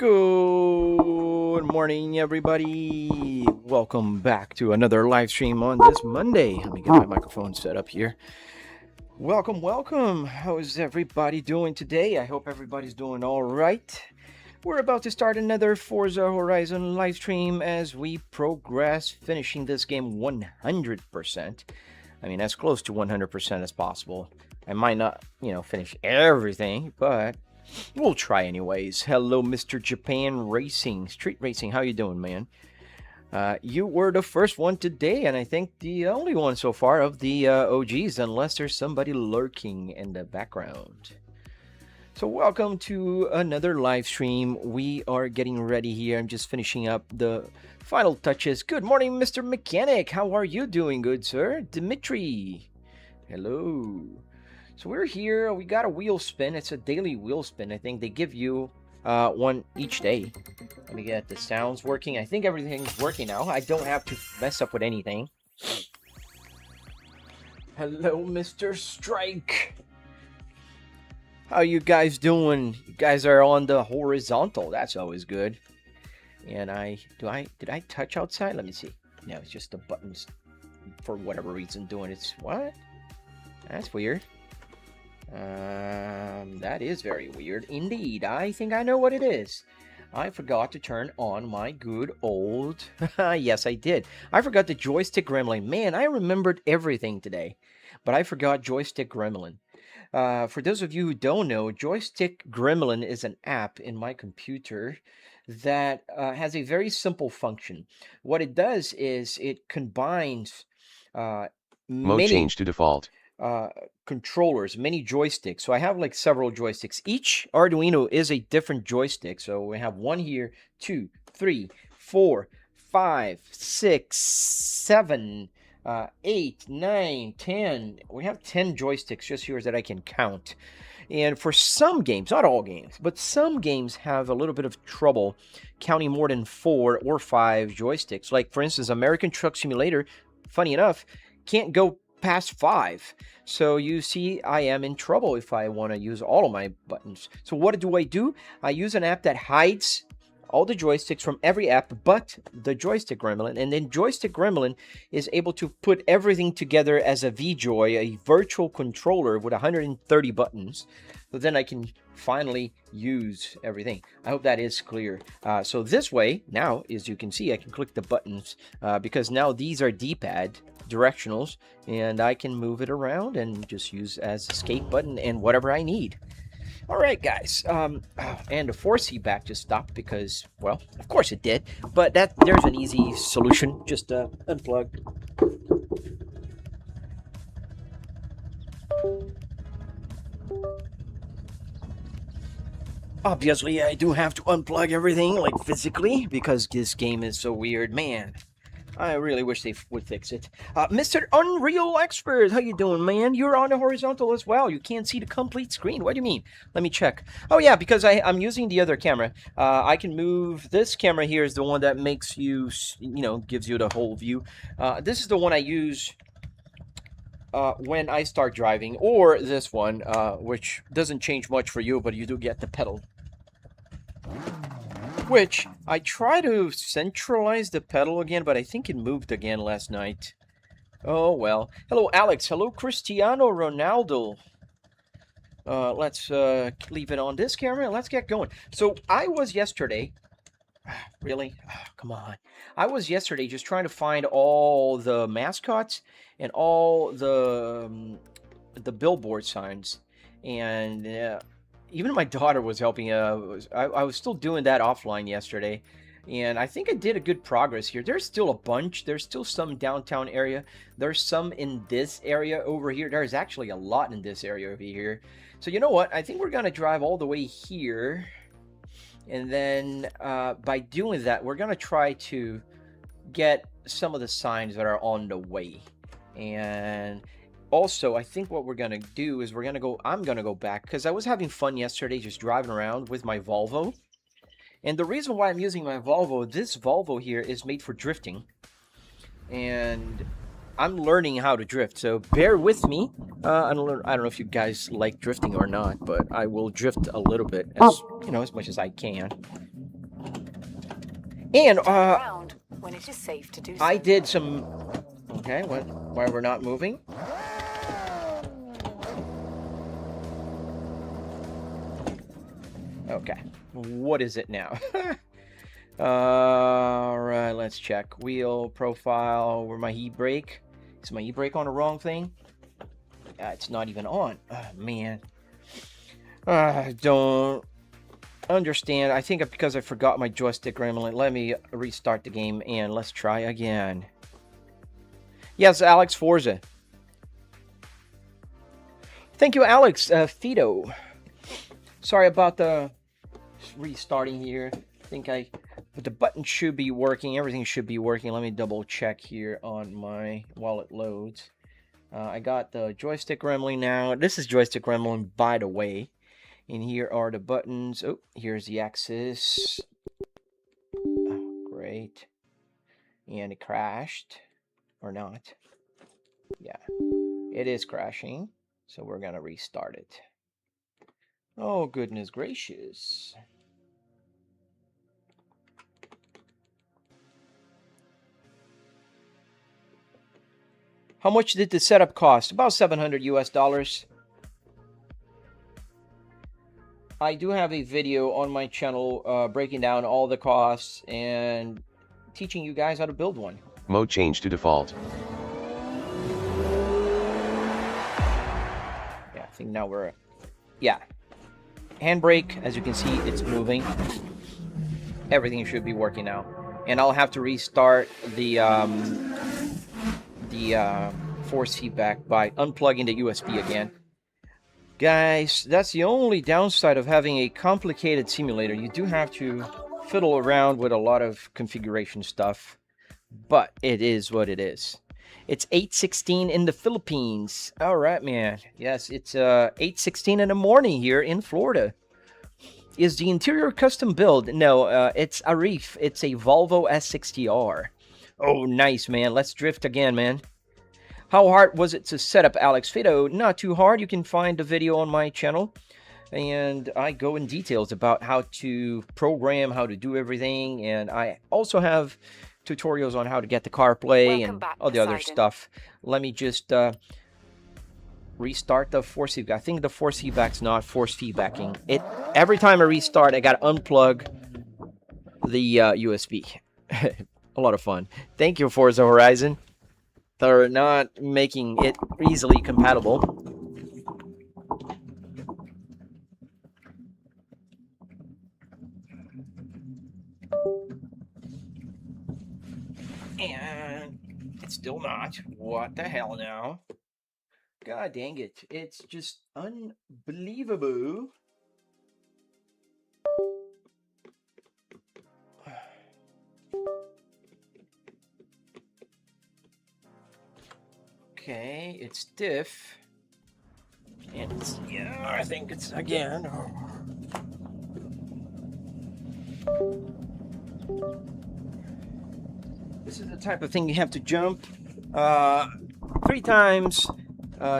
Good morning, everybody. Welcome back to another live stream on this Monday. Let me get my microphone set up here. Welcome, welcome. How is everybody doing today? I hope everybody's doing all right. We're about to start another Forza Horizon live stream as we progress, finishing this game 100%. I mean, as close to 100% as possible. I might not, finish everything, but we'll try anyways. Hello, Mr. Japan Racing, Street Racing. How you doing, man? You were the first one today, and I think the only one so far of the OGs, unless there's somebody lurking in the background. So welcome to another live stream. We are getting ready here. I'm just finishing up the final touches. Good morning, Mr. Mechanic. How are you doing, good sir? Dimitri. Hello. So we're here. We got a wheel spin. It's a daily wheel spin. I think they give you one each day. Let me get the sounds working. I think everything's working now. I don't have to mess up with anything. Hello, Mr. Strike. How you guys doing? You guys are on the horizontal. That's always good. And did I touch outside? Let me see. No, it's just the buttons for whatever reason doing it. What? That's weird. That is very weird indeed. I think I know what it is. I forgot to turn on my good old... Yes, I did. I forgot the joystick gremlin. Man, I remembered everything today. But I forgot joystick gremlin. For those of you who don't know, Joystick Gremlin is an app in my computer that has a very simple function. What it does is it combines Mode change to default. Controllers, many joysticks. So I have like several joysticks. Each Arduino is a different joystick. So we have 1 here, 2, 3, 4, 5, 6, 7, 8, 9, 10. We have 10 joysticks just here that I can count. And for some games, not all games, but some games have a little bit of trouble counting more than 4 or 5 joysticks. Like, for instance, American Truck Simulator, funny enough, can't go past 5. So you see, I am in trouble if I want to use all of my buttons. So what do? I use an app that hides all the joysticks from every app but the Joystick Gremlin, and then Joystick Gremlin is able to put everything together as a VJoy, a virtual controller with 130 buttons. So then I can finally use everything. I hope that is clear. So this way, now, as you can see, I can click the buttons because now these are D-pad directionals, and I can move it around and just use as escape button and whatever I need. All right, guys, and the 4C back just stopped because, well, of course it did, but there's an easy solution. Just unplug. Obviously, I do have to unplug everything, like physically, because this game is so weird, man. I really wish they would fix it. Mr. Unreal Expert, how you doing, man? You're on the horizontal as well. You can't see the complete screen. What do you mean? Let me check. Oh, yeah, because I'm using the other camera. I can move... This camera here is the one that makes you, gives you the whole view. This is the one I use when I start driving. Or this one, which doesn't change much for you, but you do get the pedal. Which, I try to centralize the pedal again, but I think it moved again last night. Oh, well. Hello, Alex. Hello, Cristiano Ronaldo. Let's leave it on this camera and let's get going. So, I was yesterday... Really? Oh, come on. I was yesterday just trying to find all the mascots and all the billboard signs. And... even my daughter was helping. I was still doing that offline yesterday, and I think I did a good progress here. There's still a bunch. There's still some downtown area. There's some in this area over here. There's actually a lot in this area over here. So you know what? I think we're going to drive all the way here, and then by doing that, we're going to try to get some of the signs that are on the way. And... also, I think what we're going to do is I'm going to go back because I was having fun yesterday just driving around with my Volvo. And the reason why I'm using my Volvo, this Volvo here is made for drifting. And I'm learning how to drift, so bear with me. I don't know if you guys like drifting or not, but I will drift a little bit, as much as I can. And when it is safe to do so. I did some. Okay, why we're not moving? Okay, what is it now? All right, let's check wheel profile. Where my e-brake? Is my e-brake on the wrong thing? It's not even on. Oh, man, I don't understand. I think because I forgot my joystick gremlin. Let me restart the game and let's try again. Yes, Alex, Forza. Thank you, Alex. Fido. Sorry about the restarting here. I think but the button should be working. Everything should be working. Let me double check here on my while it loads. I got the joystick gremlin now. This is joystick gremlin, by the way. And here are the buttons. Oh, here's the axis. Oh, great. And it crashed. Or not. Yeah. It is crashing. So we're going to restart it. Oh, goodness gracious. How much did the setup cost? About $700 US. I do have a video on my channel breaking down all the costs and teaching you guys how to build one. Mode change to default. Yeah, I think now we're... Yeah. Handbrake, as you can see, it's moving. Everything should be working now. And I'll have to restart the force feedback by unplugging the USB again. Guys, that's the only downside of having a complicated simulator. You do have to fiddle around with a lot of configuration stuff. But it is what it is. It's 8:16 in the Philippines. All right, man. Yes, it's 8:16 in the morning here in Florida. Is the interior custom build? No, it's a Reef. It's a Volvo S60R. Oh, nice, man. Let's drift again, man. How hard was it to set up, Alex Fido? Not too hard. You can find the video on my channel. And I go in details about how to program, how to do everything. And I also have tutorials on how to get the CarPlay and all the other stuff. Let me just restart the force feedback. I think the force feedback's not force feedbacking. Every time I restart, I gotta unplug the USB. A lot of fun. Thank you, Forza Horizon, for not making it easily compatible. And it's still not. What the hell now? God dang it. It's just unbelievable. Okay, it's stiff. And it's, yeah, I think it's again. This is the type of thing you have to jump 3 times,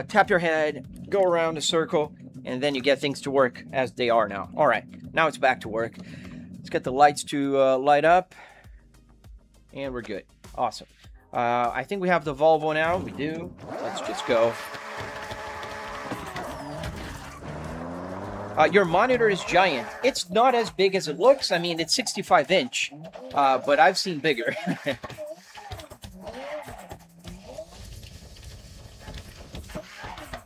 tap your head, go around a circle, and then you get things to work as they are now. All right, now it's back to work. Let's get the lights to light up, and we're good. Awesome. I think we have the Volvo now. We do. Let's just go. Your monitor is giant. It's not as big as it looks. I mean, it's 65 inch, but I've seen bigger.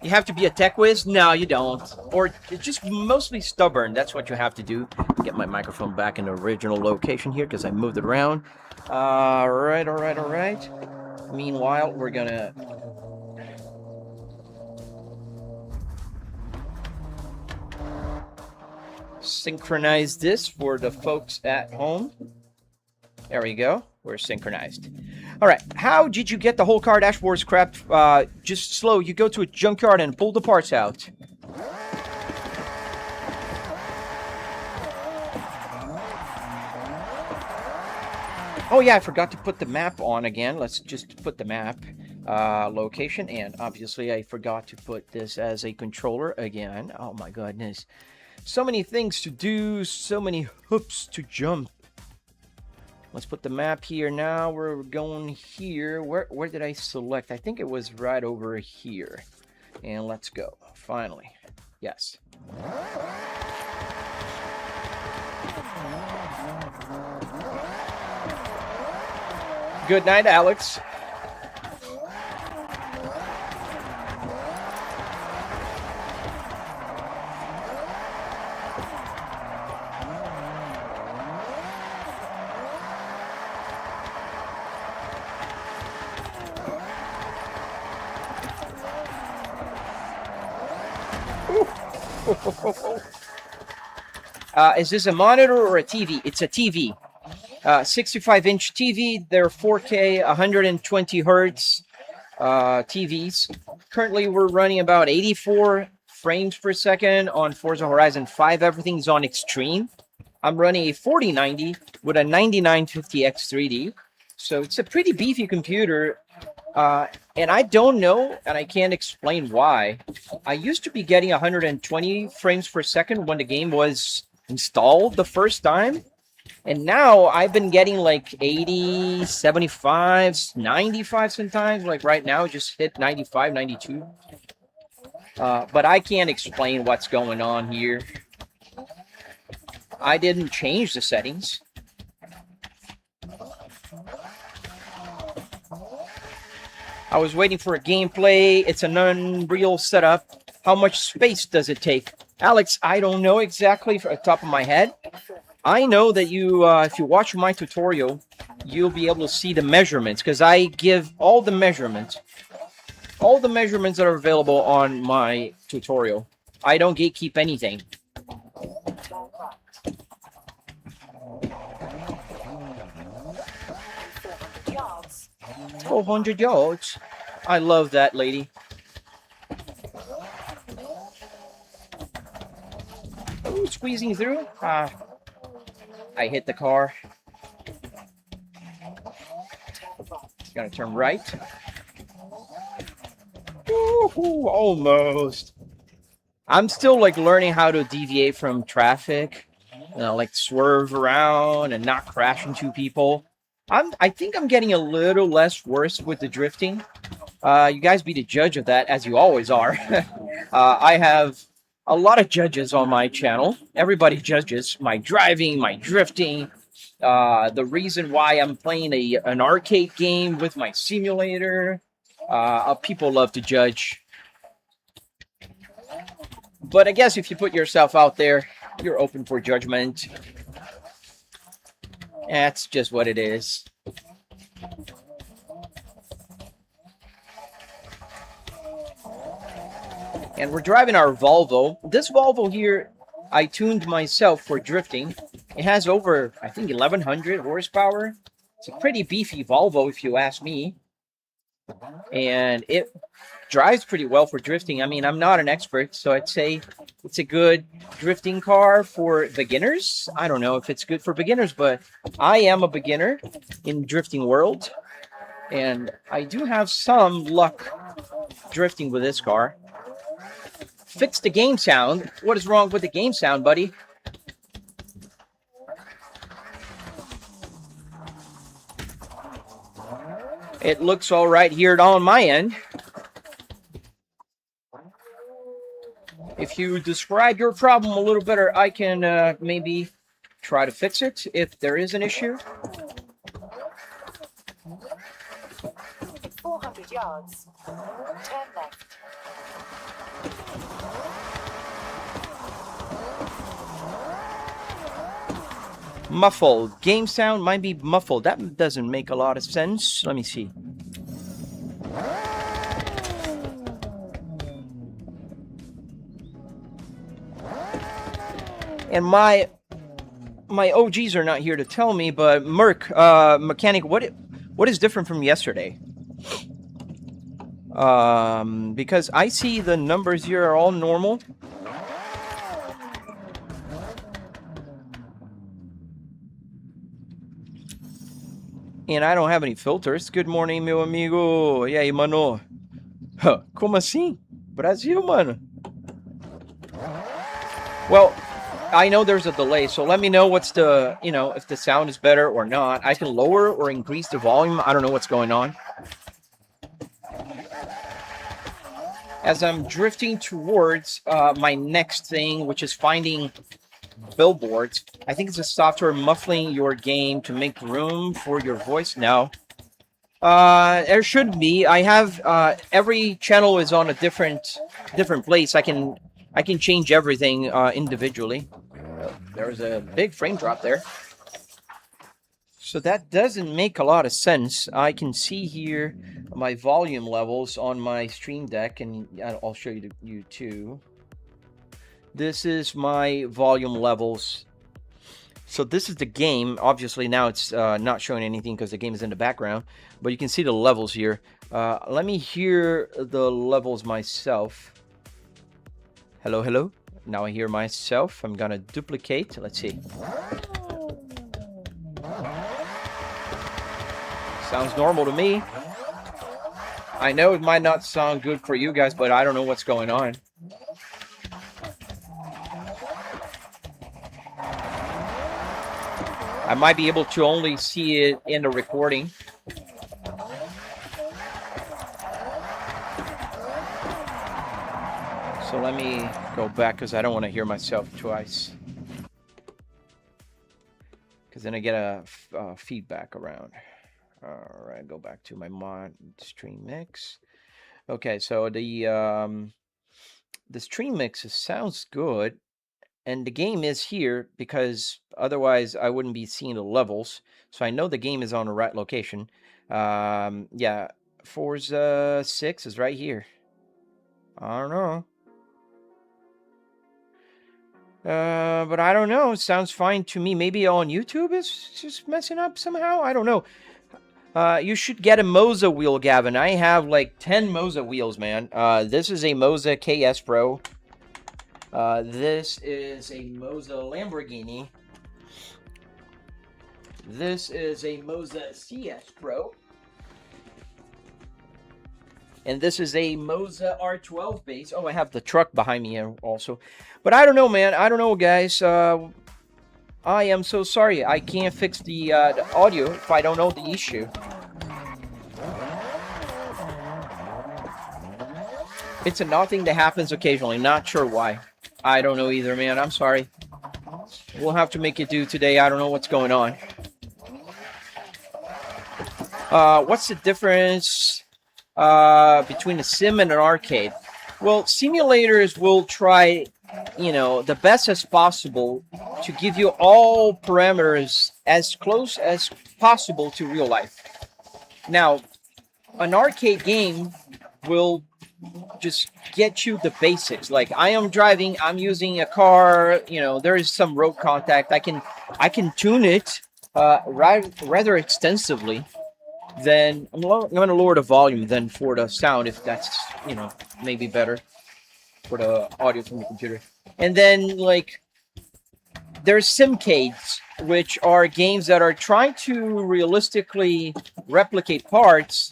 You have to be a tech whiz? No, you don't. Or just mostly stubborn. That's what you have to do. Get my microphone back in the original location here because I moved it around. All right. Meanwhile, we're gonna... synchronize this for the folks at home. There we go. We're synchronized. All right. How did you get the whole car dashboard scrapped? Just slow. You go to a junkyard and pull the parts out. Oh, yeah. I forgot to put the map on again. Let's just put the map location. And obviously, I forgot to put this as a controller again. Oh, my goodness. So many things to do. So many hoops to jump. Let's put the map here now. We're going here. Where did I select? I think it was right over here. And let's go. Finally. Yes. Good night, Alex. Is this a monitor or a TV? It's a TV. 65-inch TV. They're 4K, 120 hertz TVs. Currently, we're running about 84 frames per second on Forza Horizon 5. Everything's on extreme. I'm running a 4090 with a 9950X3D. So it's a pretty beefy computer. And I don't know, and I can't explain why. I used to be getting 120 frames per second when the game was installed the first time. And now I've been getting like 80, 75, 95 sometimes. Like right now, just hit 95, 92. But I can't explain what's going on here. I didn't change the settings. I was waiting for a gameplay. It's an Unreal setup. How much space does it take? Alex, I don't know exactly from the top of my head. I know that you, if you watch my tutorial, you'll be able to see the measurements, because I give all the measurements that are available on my tutorial. I don't gatekeep anything. 400 yards. I love that lady. Ooh, squeezing through. I hit the car. Gotta turn right. Ooh, almost. I'm still like learning how to deviate from traffic. Like swerve around and not crash into people. I think I'm getting a little less worse with the drifting. You guys be the judge of that, as you always are. I have a lot of judges on my channel. Everybody judges my driving, my drifting, the reason why I'm playing an arcade game with my simulator. People love to judge. But I guess if you put yourself out there, you're open for judgment. That's just what it is. And we're driving our Volvo. This Volvo here, I tuned myself for drifting. It has over, I think, 1,100 horsepower. It's a pretty beefy Volvo, if you ask me. And it drives pretty well for drifting. I mean, I'm not an expert, so I'd say it's a good drifting car for beginners. I don't know if it's good for beginners, but I am a beginner in drifting world. And I do have some luck drifting with this car. Fix the game sound. What is wrong with the game sound, buddy? It looks all right here on my end. If you describe your problem a little better, I can maybe try to fix it if there is an issue. 400 yards. Turn left. Muffled. Game sound might be muffled. That doesn't make a lot of sense. Let me see. And my OGs are not here to tell me, but Merc, mechanic, what is different from yesterday? Because I see the numbers here are all normal. And I don't have any filters. Good morning, meu amigo. E aí, mano? Como assim? Brasil, mano. Well, I know there's a delay, so let me know what's the, you know, if the sound is better or not. I can lower or increase the volume. I don't know what's going on. As I'm drifting towards my next thing, which is finding billboards. I think it's a software muffling your game to make room for your voice. No. There should be. I have every channel is on a different place. I can change everything individually. There's a big frame drop there. So that doesn't make a lot of sense. I can see here my volume levels on my Stream Deck, and I'll show you too. This is my volume levels. So this is the game. Obviously now it's not showing anything because the game is in the background, but you can see the levels here. Let me hear the levels myself. Hello, hello. Now I hear myself. I'm gonna duplicate. Let's see. Sounds normal to me. I know it might not sound good for you guys, but I don't know what's going on. I might be able to only see it in the recording. So let me go back because I don't want to hear myself twice. Because then I get a feedback around. All right, go back to my mod stream mix. Okay, so the stream mix sounds good, and the game is here because otherwise I wouldn't be seeing the levels. So I know the game is on the right location. Yeah, Forza 6 is right here. I don't know. But I don't know. It sounds fine to me. Maybe on YouTube is just messing up somehow. I don't know. You should get a Moza wheel, Gavin. I have like 10 Moza wheels, man. This is a Moza KS Pro. This is a Moza Lamborghini. This is a Moza CS Pro. And this is a Moza R12 base. Oh, I have the truck behind me also. But I don't know, man. I don't know, guys. I am so sorry. I can't fix the audio if I don't know the issue. It's a nothing that happens occasionally. Not sure why. I don't know either, man. I'm sorry. We'll have to make it do today. I don't know what's going on. What's the difference between a sim and an arcade? Well, simulators will try, you know, the best as possible to give you all parameters as close as possible to real life. Now, an arcade game will just get you the basics. Like, I am driving, I'm using a car, you know, there is some road contact. I can tune it rather extensively. Then I'm going to lower the volume then for the sound, if that's, you know, maybe better for the audio from the computer. And then, like, there's simcades, which are games that are trying to realistically replicate parts,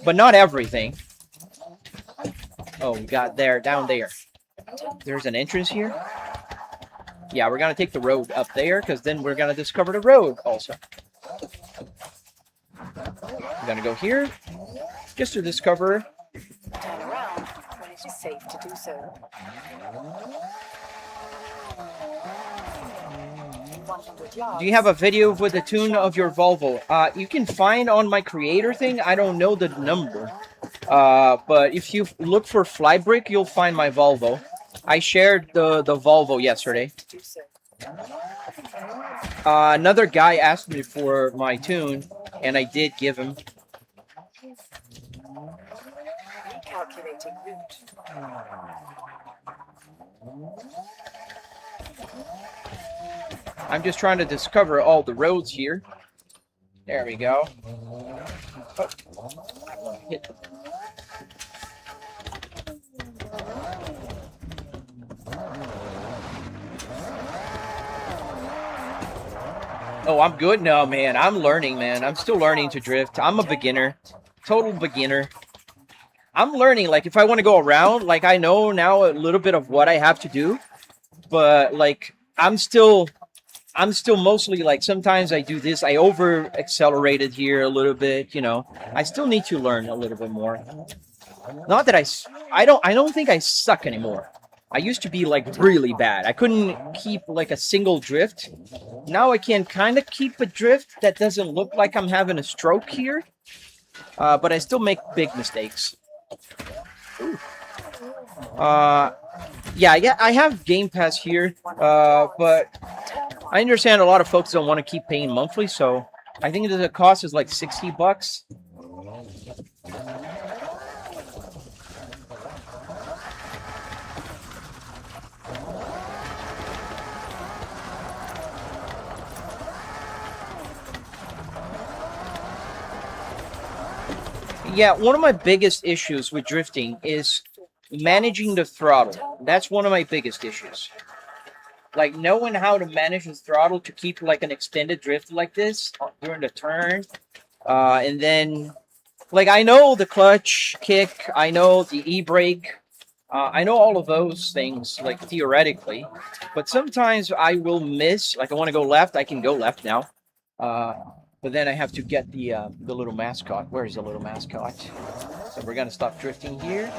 but not everything. Oh, we got there, down there. There's an entrance here. Yeah, we're going to take the road up there, because then we're going to discover the road also. I'm going to go here, just to discover. Turn around when it is safe to do so. 100 yards. Do you have a video with the tune of your Volvo? You can find on my creator thing. I don't know the number. But if you look for Flybrick, you'll find my Volvo. I shared the Volvo yesterday. Another guy asked me for my tune, and I did give him. Recalculating route. I'm just trying to discover all the roads here. There we go. Oh. Hit. Oh, I'm good? No, man. I'm learning, man. I'm still learning to drift. I'm a beginner. Total beginner. I'm learning. Like, if I want to go around, like, I know now a little bit of what I have to do. But, like, I'm still mostly like, sometimes I do this. I over accelerated here a little bit, you know. I still need to learn a little bit more. Not that I don't think I suck anymore. I used to be like really bad. I couldn't keep like a single drift. Now I can kind of keep a drift that doesn't look like I'm having a stroke here. But I still make big mistakes. Yeah, I have Game Pass here, but I understand a lot of folks don't want to keep paying monthly, so I think the cost is like $60. Yeah, one of my biggest issues with drifting is managing the throttle. That's one of my biggest issues. Like, knowing how to manage the throttle to keep like an extended drift like this during the turn. And then, like, I know the clutch kick, I know the e-brake, I know all of those things, like, theoretically. But sometimes I will miss. Like, I want to go left, I can go left now. But then I have to get the little mascot. Where's the little mascot? So we're going to stop drifting here.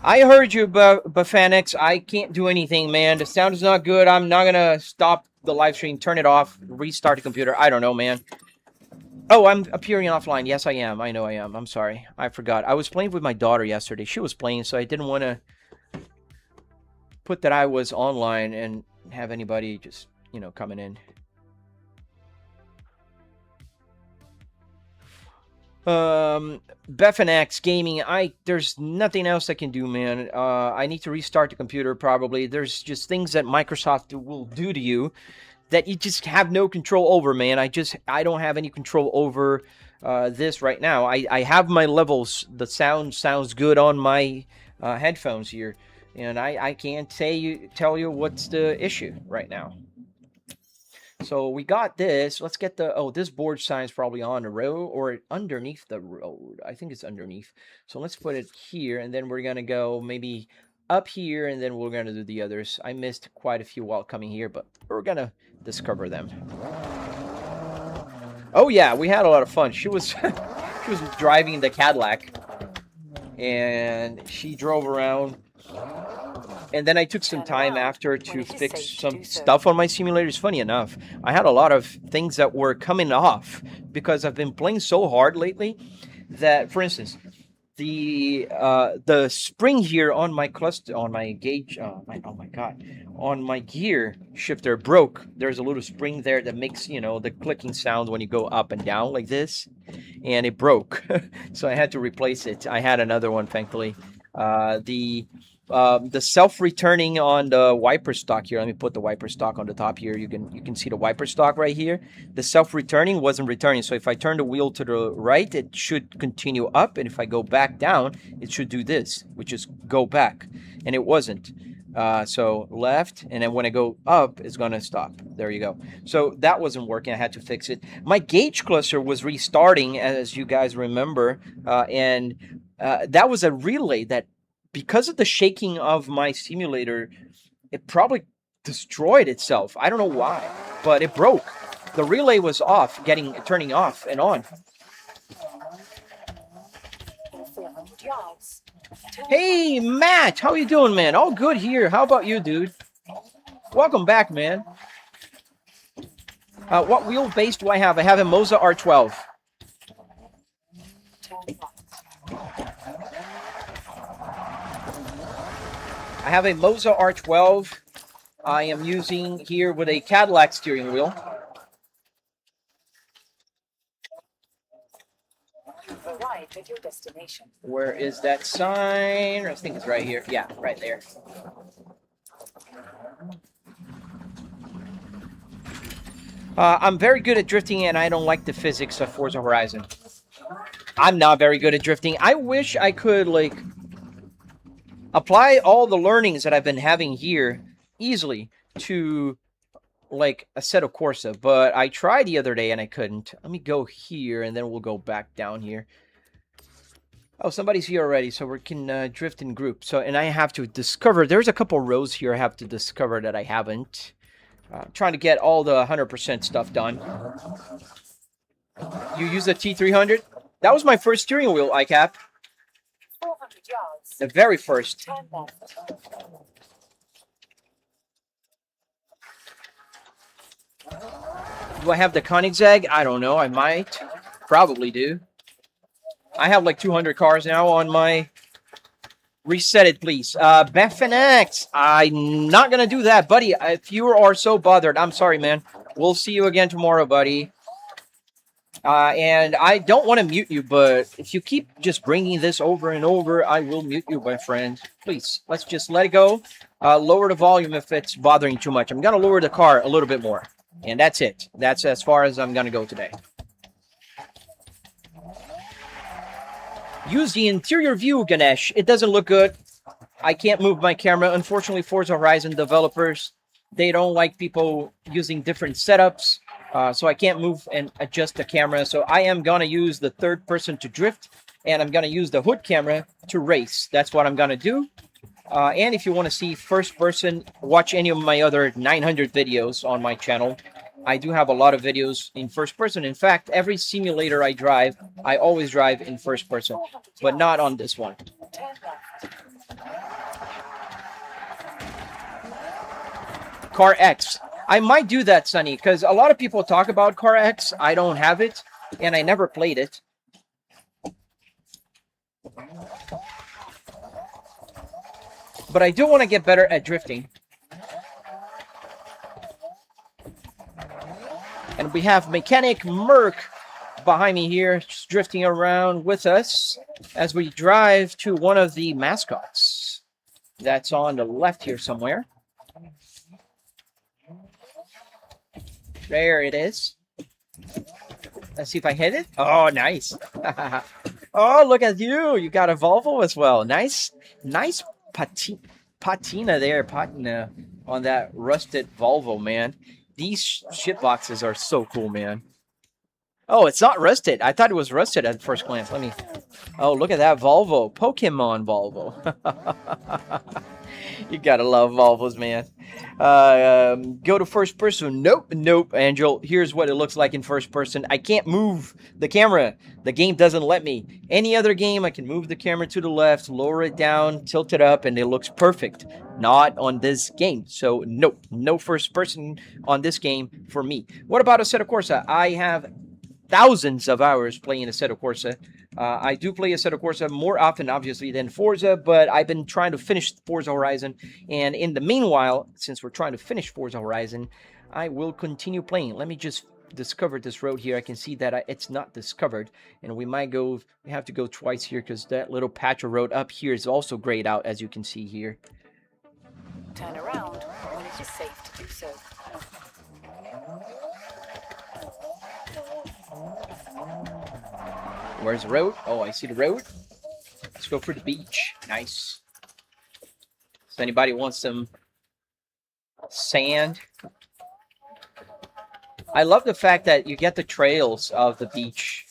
I heard you, Bufanix. I can't do anything, man. The sound is not good. I'm not going to stop the live stream, turn it off, restart the computer. I don't know, man. Oh, I'm appearing offline. Yes, I am. I know I am. I'm sorry. I forgot. I was playing with my daughter yesterday. She was playing, so I didn't want to put that I was online and have anybody just, you know, coming in. Befanax Gaming, there's nothing else I can do, man. I need to restart the computer probably. There's just things that Microsoft will do to you that you just have no control over, man. I don't have any control over this right now. I have my levels. The sound sounds good on my headphones here, and I can't tell you what's the issue right now. So we got this. Let's get this board sign is probably on the road or underneath the road. I think it's underneath. So let's put it here, and then we're going to go maybe up here, and then we're going to do the others. I missed quite a few while coming here, but we're going to discover them. Oh, yeah, we had a lot of fun. She was, she was driving the Cadillac, and she drove around. And then I took some time after to fix some stuff on my simulators. Funny enough, I had a lot of things that were coming off because I've been playing so hard lately that, for instance, the spring here on my cluster, on my gauge, oh my god, on my gear shifter broke. There's a little spring there that makes, you know, the clicking sound when you go up and down like this, and it broke. So I had to replace it. I had another one, thankfully. The self-returning on the wiper stock here. Let me put the wiper stock on the top here. You can see the wiper stock right here. The self-returning wasn't returning. So if I turn the wheel to the right, it should continue up. And if I go back down, it should do this, which is go back. And it wasn't. So left, and then when I go up, it's going to stop. There you go. So that wasn't working. I had to fix it. My gauge cluster was restarting, as you guys remember. And that was a relay that, because of the shaking of my simulator, it probably destroyed itself. I don't know why, but it broke. The relay was off, turning off and on. Hey, Matt, how you doing, man? All good here. How about you, dude? Welcome back, man. What wheelbase do I have? I have a Moza R12. I have a Moza R12 I am using here with a Cadillac steering wheel. Arrived at your destination. Where is that sign? I think it's right here. Yeah, right there. I'm very good at drifting, and I don't like the physics of Forza Horizon. I'm not very good at drifting. I wish I could, like, apply all the learnings that I've been having here easily to, like, Assetto Corsa, but I tried the other day and I couldn't. Let me go here, and then we'll go back down here. Oh, somebody's here already, so we can drift in group. So, and I have to discover. There's a couple rows here I have to discover that I haven't. Trying to get all the 100% stuff done. You use the T300? That was my first steering wheel, ICAP. 400 yards. The very first. Turn left. Do I have the Koenigsegg? I don't know. I might. Probably do. I have like 200 cars now on my... Reset it, please. Beffinex, I'm not going to do that, buddy. If you are so bothered, I'm sorry, man. We'll see you again tomorrow, buddy. And I don't want to mute you, but if you keep just bringing this over and over, I will mute you, my friend. Please, let's just let it go. Lower the volume if it's bothering you too much. I'm going to lower the car a little bit more. And that's it. That's as far as I'm going to go today. Use the interior view, Ganesh. It doesn't look good. I can't move my camera. Unfortunately, Forza Horizon developers, they don't like people using different setups. So I can't move and adjust the camera. So I am going to use the third person to drift. And I'm going to use the hood camera to race. That's what I'm going to do. And if you want to see first person, watch any of my other 900 videos on my channel. I do have a lot of videos in first person. In fact, every simulator I drive, I always drive in first person, but not on this one. Turn left. Car X. I might do that, Sonny, because a lot of people talk about Car X. I don't have it, and I never played it. But I do want to get better at drifting. And we have Mechanic Merc behind me here, just drifting around with us as we drive to one of the mascots. That's on the left here somewhere. There it is. Let's see if I hit it. Oh, nice. Oh, look at you. You got a Volvo as well. Nice patina there. Patina on that rusted Volvo, man. These shit boxes are so cool, man. Oh, it's not rusted. I thought it was rusted at first glance. Let me... Oh, look at that Volvo. Pokemon Volvo. You gotta love Volvos, man. Go to first person. Nope, Angel. Here's what it looks like in first person. I can't move the camera. The game doesn't let me. Any other game, I can move the camera to the left, lower it down, tilt it up, and it looks perfect. Not on this game. So, nope. No first person on this game for me. What about Assetto Corsa? I have thousands of hours playing Assetto Corsa. I do play Assetto Corsa more often, obviously, than Forza, but I've been trying to finish Forza Horizon. And in the meanwhile, since we're trying to finish Forza Horizon, I will continue playing. Let me just discover this road here. I can see that it's not discovered, and we have to go twice here because that little patch of road up here is also grayed out, as you can see here. Turn around when it is safe to do so. Where's the road? Oh, I see the road. Let's go for the beach. Nice. If anybody wants some sand. I love the fact that you get the trails of the beach.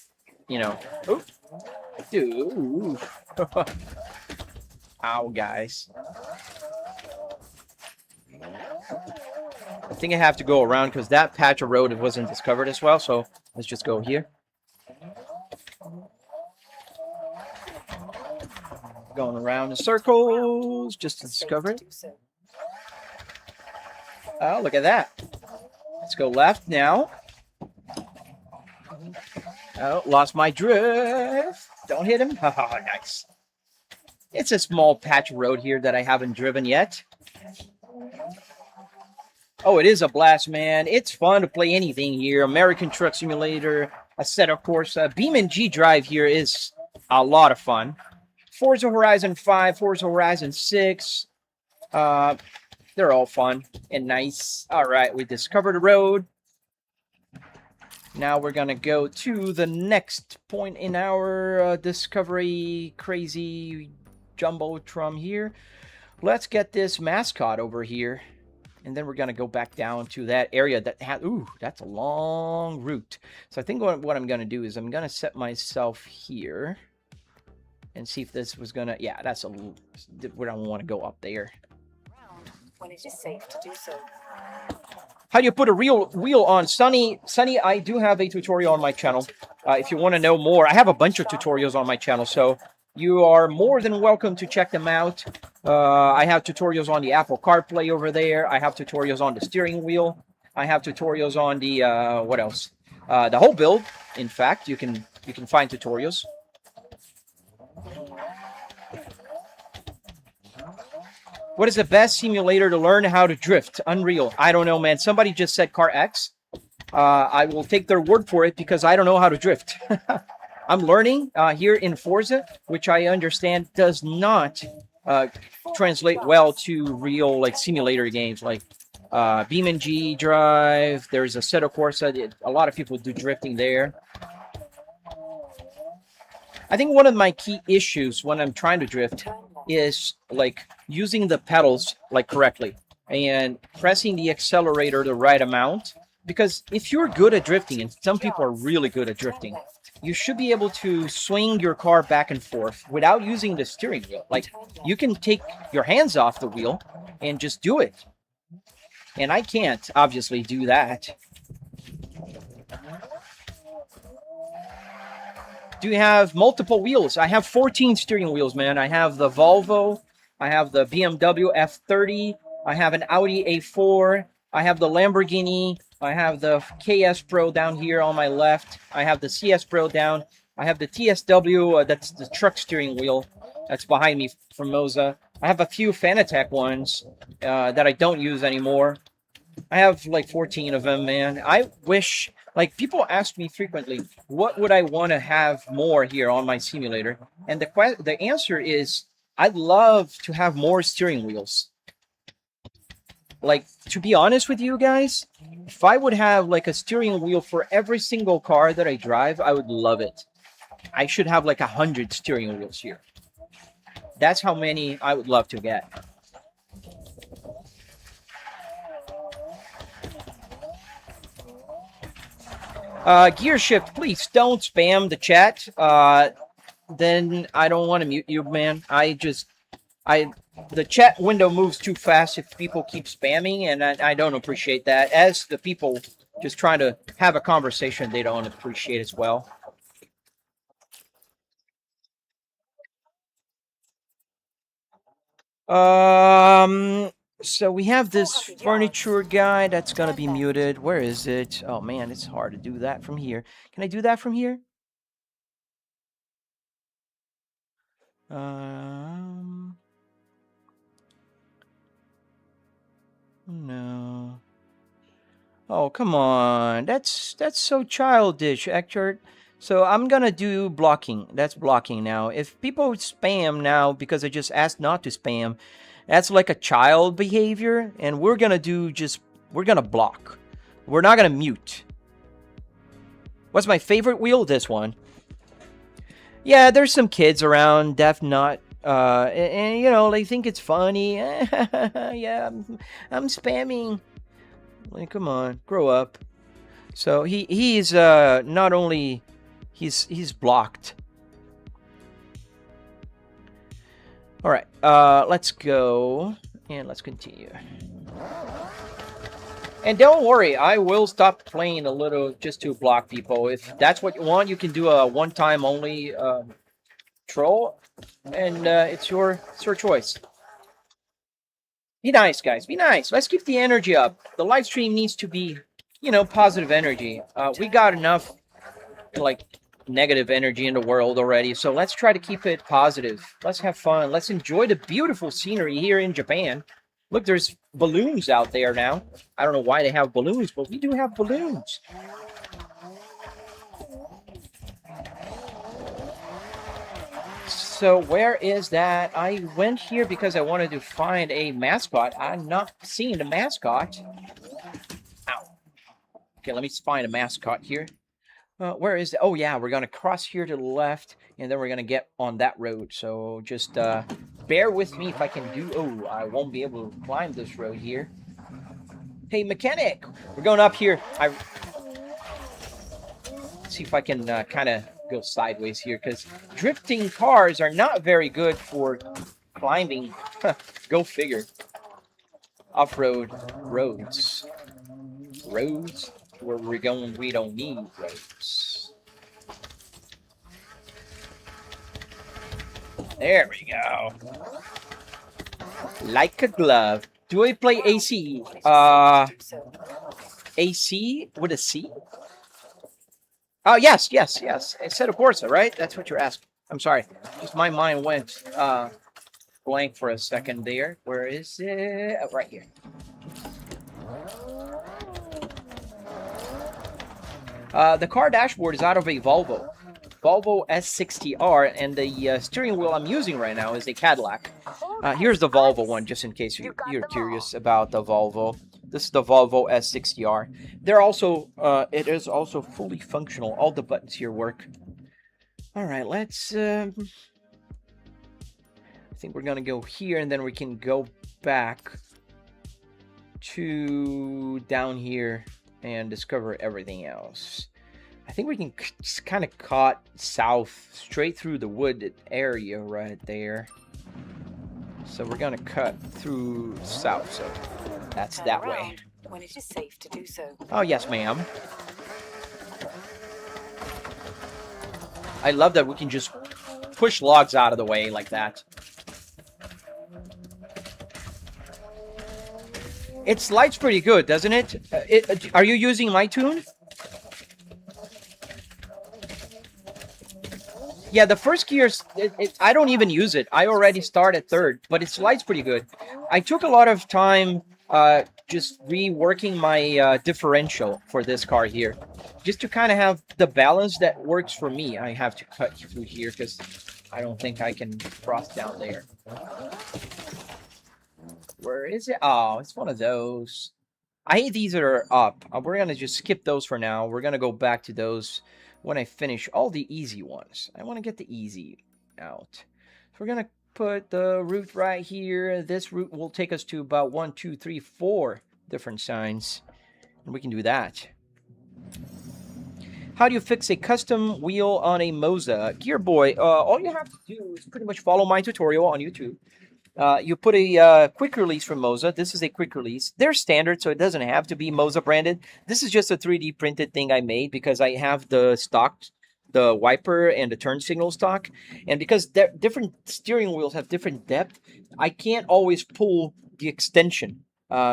You know. Ooh. Dude. Ow, guys. I think I have to go around because that patch of road wasn't discovered as well. So let's just go here. Going around in circles just to discover it. Oh, look at that. Let's go left now. Oh, lost my drift. Don't hit him. Oh, nice. It's a small patch of road here that I haven't driven yet. Oh, it is a blast, man. It's fun to play anything here. American Truck Simulator, Assetto Corsa. BeamNG Drive here is a lot of fun. Forza Horizon 5, Forza Horizon 6. They're all fun and nice. All right, we discovered a road. Now we're going to go to the next point in our discovery crazy jumbotron here. Let's get this mascot over here. And then we're going to go back down to that area that had... Ooh, that's a long route. So I think what I'm going to do is I'm going to set myself here. and see if this was gonna. Yeah, that's a. We don't want to go up there. When it is safe to do so. How do you put a real wheel on? Sunny, I do have a tutorial on my channel. If you want to know more, I have a bunch of tutorials on my channel, so you are more than welcome to check them out. I have tutorials on the Apple CarPlay over there. I have tutorials on the steering wheel. I have tutorials on the what else? The whole build. In fact, you can find tutorials. What is the best simulator to learn how to drift? Unreal. I don't know, man. Somebody just said Car X. I will take their word for it because I don't know how to drift. I'm learning here in Forza, which I understand does not translate well to real like simulator games like BeamNG Drive. There's a Assetto Corsa. A lot of people do drifting there. I think one of my key issues when I'm trying to drift is like using the pedals like correctly and pressing the accelerator the right amount. Because if you're good at drifting, and some people are really good at drifting, you should be able to swing your car back and forth without using the steering wheel. Like, you can take your hands off the wheel and just do it. And I can't, obviously, do that. Do you have multiple wheels? I have 14 steering wheels, man. I have the Volvo. I have the BMW F30. I have an Audi A4. I have the Lamborghini. I have the KS Pro down here on my left. I have the CS Pro down. I have the TSW. That's the truck steering wheel. That's behind me from Moza. I have a few Fanatec ones that I don't use anymore. I have like 14 of them, man. I wish, like, people ask me frequently, what would I want to have more here on my simulator? And the answer is, I'd love to have more steering wheels. Like, to be honest with you guys, if I would have like a steering wheel for every single car that I drive, I would love it. I should have like 100 steering wheels here. That's how many I would love to get. Gear shift, please don't spam the chat. Then I don't want to mute you, man. The chat window moves too fast if people keep spamming, and I don't appreciate that. As the people just trying to have a conversation, they don't appreciate as well. So we have this furniture guy that's gonna be muted. Where is it? Oh man, it's hard to do that from here. Can I do that from here? No. Oh, come on. That's so childish, Hector. So I'm gonna do blocking. That's blocking now. If people spam now because I just asked not to spam, that's like a child behavior, and we're gonna block. We're not gonna mute. What's my favorite wheel? This one. Yeah, there's some kids around, deaf not, and you know, they think it's funny. Yeah, I'm spamming. Like, come on, grow up. So he's not only he's blocked. All right, let's go and let's continue. And don't worry, I will stop playing a little just to block people. If that's what you want, you can do a one-time only troll, and it's your choice. Be nice, guys. Be nice. Let's keep the energy up. The live stream needs to be, you know, positive energy. We got enough, like, negative energy in the world already, so let's try to keep it positive. Let's have fun. Let's enjoy the beautiful scenery here in Japan. Look, there's balloons out there now. I don't know why they have balloons, but we do have balloons. So where is that? I went here because I wanted to find a mascot. I'm not seeing the mascot. Ow. Okay, let me find a mascot here. Where is it? Oh, yeah, we're going to cross here to the left, and then we're going to get on that road. So just bear with me if I can do... Oh, I won't be able to climb this road here. Hey, mechanic! We're going up here. Let's see if I can kind of go sideways here because drifting cars are not very good for climbing. Go figure. Off-road roads. Roads where we're going, we don't need roads. There we go. Like a glove. Do I play AC? AC with a C? Oh, yes. Instead of Forza, right? That's what you're asking. I'm sorry. Just my mind went blank for a second there. Where is it? Oh, right here. The car dashboard is out of a Volvo. Volvo S60R, and the steering wheel I'm using right now is a Cadillac. Here's the Volvo one, just in case you're curious about the Volvo. This is the Volvo S60R. They're also, it is also fully functional. All the buttons here work. All right, let's. I think we're gonna go here, and then we can go back to down here and discover everything else. I think we can just kind of cut south straight through the wooded area right there. So we're gonna cut through south, so that's that way. When it is safe to do so. Oh yes, ma'am. I love that we can just push logs out of the way like that. It slides pretty good, doesn't it? Are you using my tune? Yeah, the first gear, I don't even use it. I already start at third, but it slides pretty good. I took a lot of time just reworking my differential for this car here. Just to kind of have the balance that works for me. I have to cut through here because I don't think I can cross down there. Where is it? Oh, it's one of those. I hate these that are up. We're going to just skip those for now. We're going to go back to those when I finish all the easy ones. I want to get the easy out. So we're going to put the route right here. This route will take us to about 1, 2, 3, 4 different signs. And we can do that. How do you fix a custom wheel on a Moza? Gear Boy, all you have to do is pretty much follow my tutorial on YouTube. You put a quick release from Moza. This is a quick release. They're standard, so it doesn't have to be Moza branded. This is just a 3D printed thing I made because I have the stock, the wiper and the turn signal stock. And because different steering wheels have different depth, I can't always pull the extension.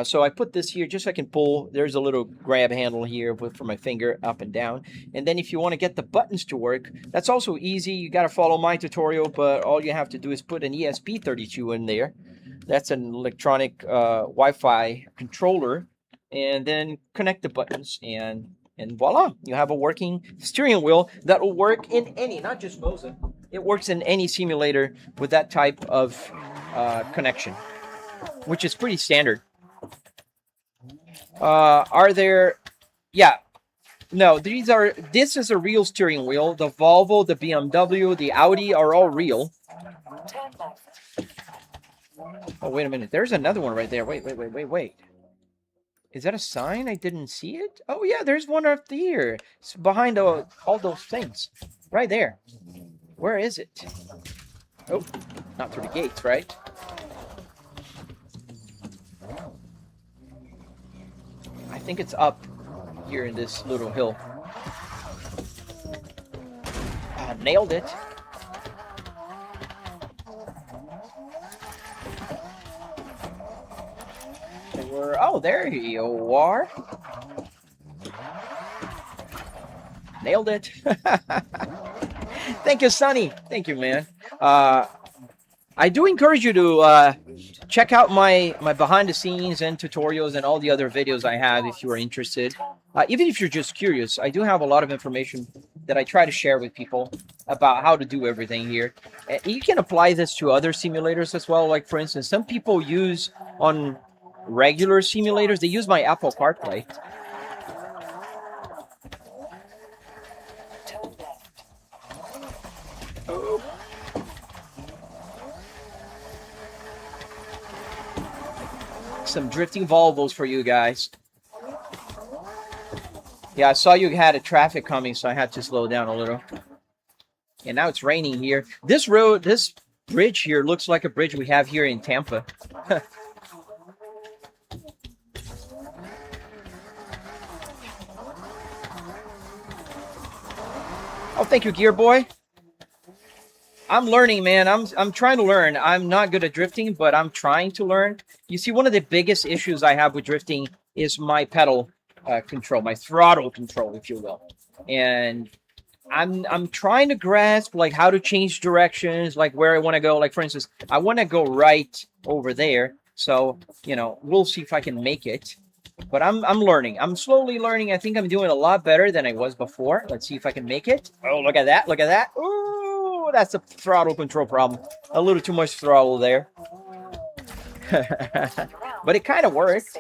So I put this here just so I can pull. There's a little grab handle here for my finger up and down. And then if you want to get the buttons to work, that's also easy. You got to follow my tutorial, but all you have to do is put an ESP32 in there. That's an electronic Wi-Fi controller. And then connect the buttons and voila, you have a working steering wheel that will work in any, not just Moza. It works in any simulator with that type of connection, which is pretty standard. Are there, yeah, no, this is a real steering wheel. The Volvo, the BMW, the Audi are all real. Turn left. Oh, wait a minute. There's another one right there. Wait. Is that a sign? I didn't see it. Oh, yeah, there's one up here. It's behind all those things. Right there. Where is it? Oh, not through the gates, right? I think it's up here in this little hill. Nailed it. Oh, there you are. Nailed it. Thank you, Sonny. Thank you, man. I do encourage you to check out my behind the scenes and tutorials and all the other videos I have if you are interested. Even if you're just curious, I do have a lot of information that I try to share with people about how to do everything here. And you can apply this to other simulators as well. Like, for instance, some people use on regular simulators, they use my Apple CarPlay. Oh. Some drifting Volvos for you guys. Yeah, I saw you had a traffic coming, so I had to slow down a little. And now it's raining here. This road, this bridge here looks like a bridge we have here in Tampa. Oh, thank you, Gear Boy. I'm learning, man. I'm trying to learn. I'm not good at drifting, but I'm trying to learn. You see, one of the biggest issues I have with drifting is my pedal control, my throttle control, if you will. And I'm trying to grasp like how to change directions, like where I want to go. Like, for instance, I want to go right over there. So, you know, we'll see if I can make it. But I'm learning. I'm slowly learning. I think I'm doing a lot better than I was before. Let's see if I can make it. Oh, look at that. Look at that. Ooh, that's a throttle control problem. A little too much throttle there. But it kind of worked.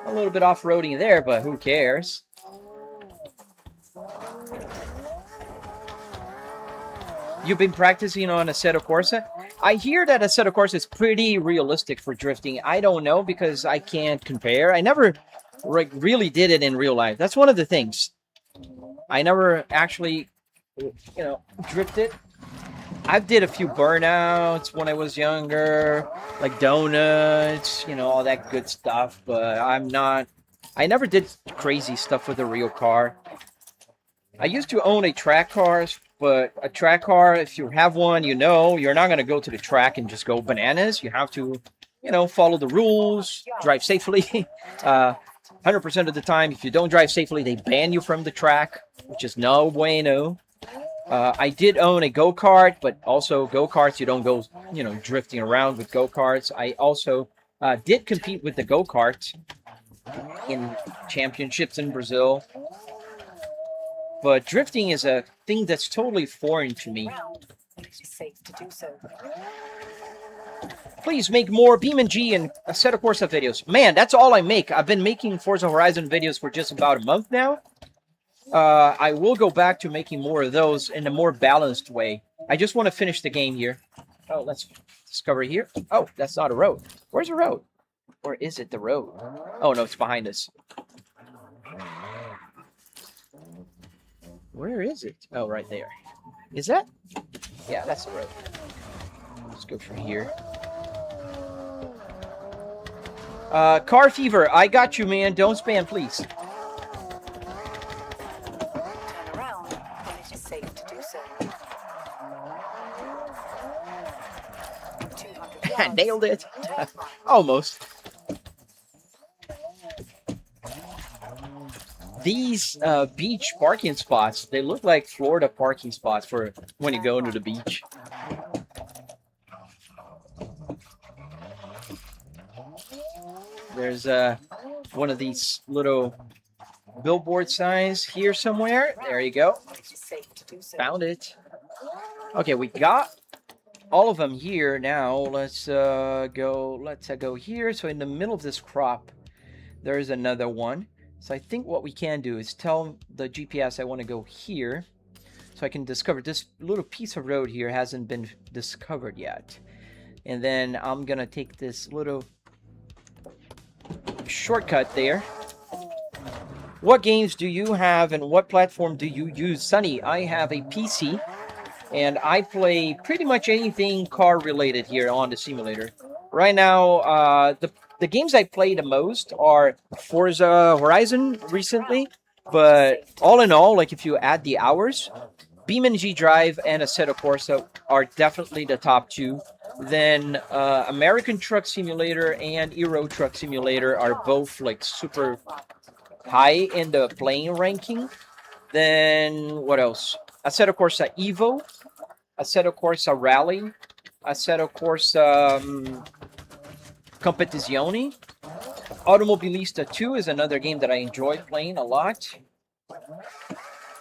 A little bit off-roading there, but who cares? You've been practicing on Assetto Corsa? I hear that Assetto Corsa is pretty realistic for drifting. I don't know because I can't compare. I never really did it in real life. That's one of the things. I never actually, you know, drifted. I did a few burnouts when I was younger, like donuts, you know, all that good stuff. But I never did crazy stuff with a real car. I used to own a track car, but a track car, if you have one, you know, you're not going to go to the track and just go bananas. You have to, you know, follow the rules, drive safely. 100% of the time, if you don't drive safely, they ban you from the track, which is no bueno. I did own a go-kart, but also go-karts, you don't go, you know, drifting around with go-karts. I also did compete with the go-kart in championships in Brazil. But drifting is a thing that's totally foreign to me. Safe to do so. Please make more BeamNG and Assetto Corsa videos. Man, that's all I make. I've been making Forza Horizon videos for just about a month now. I will go back to making more of those in a more balanced way. I just want to finish the game here. Oh, let's discover here. Oh, that's not a road. Where's the road? Or is it the road? Oh, no, it's behind us. Where is it? Oh, right there. Is that? Yeah, that's the road. Let's go from here. Car Fever, I got you, man. Don't spam, please. Turn around when it is safe to do so. 200 yards. Nailed it. Turn right. Almost. These beach parking spots, they look like Florida parking spots for when you go to the beach. There's one of these little billboard signs here somewhere. There you go. It is safe to do so. Found it. Okay, we got all of them here now. Let's go here. So in the middle of this crop, there's another one. So I think what we can do is tell the GPS I want to go here, so I can discover this little piece of road here hasn't been discovered yet. And then I'm going to take this little shortcut there. What games do you have and what platform do you use? Sunny, I have a PC and I play pretty much anything car related here on the simulator. Right now, the games I play the most are Forza Horizon recently, but all in all, like if you add the hours, BeamNG Drive and Assetto Corsa are definitely the top two. Then American Truck Simulator and Euro Truck Simulator are both like super high in the playing ranking. Then what else? Assetto Corsa Evo, Assetto Corsa Rally, Assetto Corsa Competizione. Automobilista 2 is another game that I enjoy playing a lot.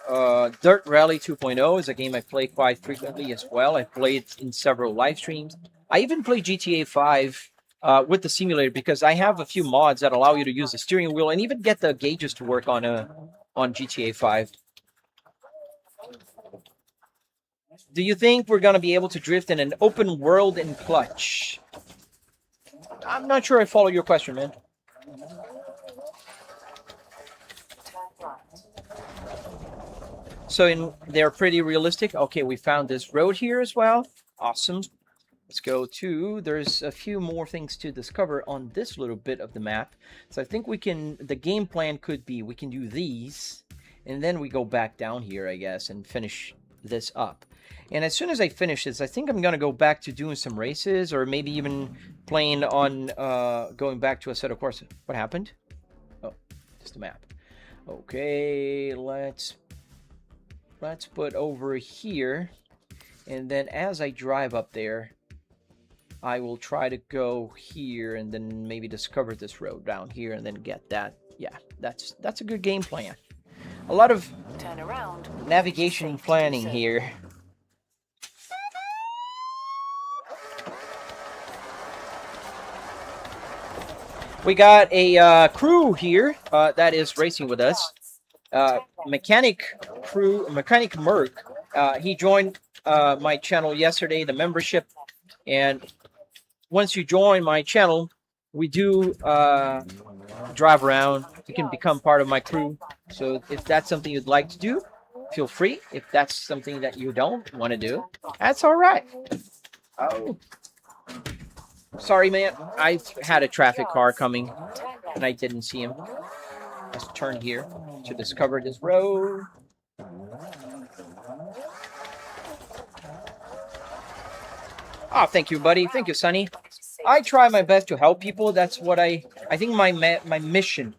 Dirt Rally 2.0 is a game I play quite frequently as well. I played in several live streams. I even play GTA 5 with the simulator because I have a few mods that allow you to use the steering wheel and even get the gauges to work on GTA 5. Do you think we're going to be able to drift in an open world in Clutch? I'm not sure I follow your question, man. Turn right. So they're pretty realistic. Okay, we found this road here as well. Awesome. Let's go to, there's a few more things to discover on this little bit of the map. So I think we can, the game plan could be, we can do these, and then we go back down here, I guess, and finish this up. And as soon as I finish this, I think I'm going to go back to doing some races, or maybe even playing on, going back to a set of courses. What happened? Oh, just a map. Okay, let's put over here, and then as I drive up there, I will try to go here and then maybe discover this road down here and then get that. Yeah, that's a good game plan. A lot of Turn around. navigation planning here. We got a crew here that is racing with us. Mechanic Merc. He joined my channel yesterday, the membership, and once you join my channel, we do drive around. You can become part of my crew. So if that's something you'd like to do, feel free. If that's something that you don't want to do, that's all right. Oh, sorry, man. I had a traffic car coming, and I didn't see him. Let's turn here to discover this road. Oh, thank you, buddy. Thank you, Sonny. I try my best to help people. That's what I think my mission,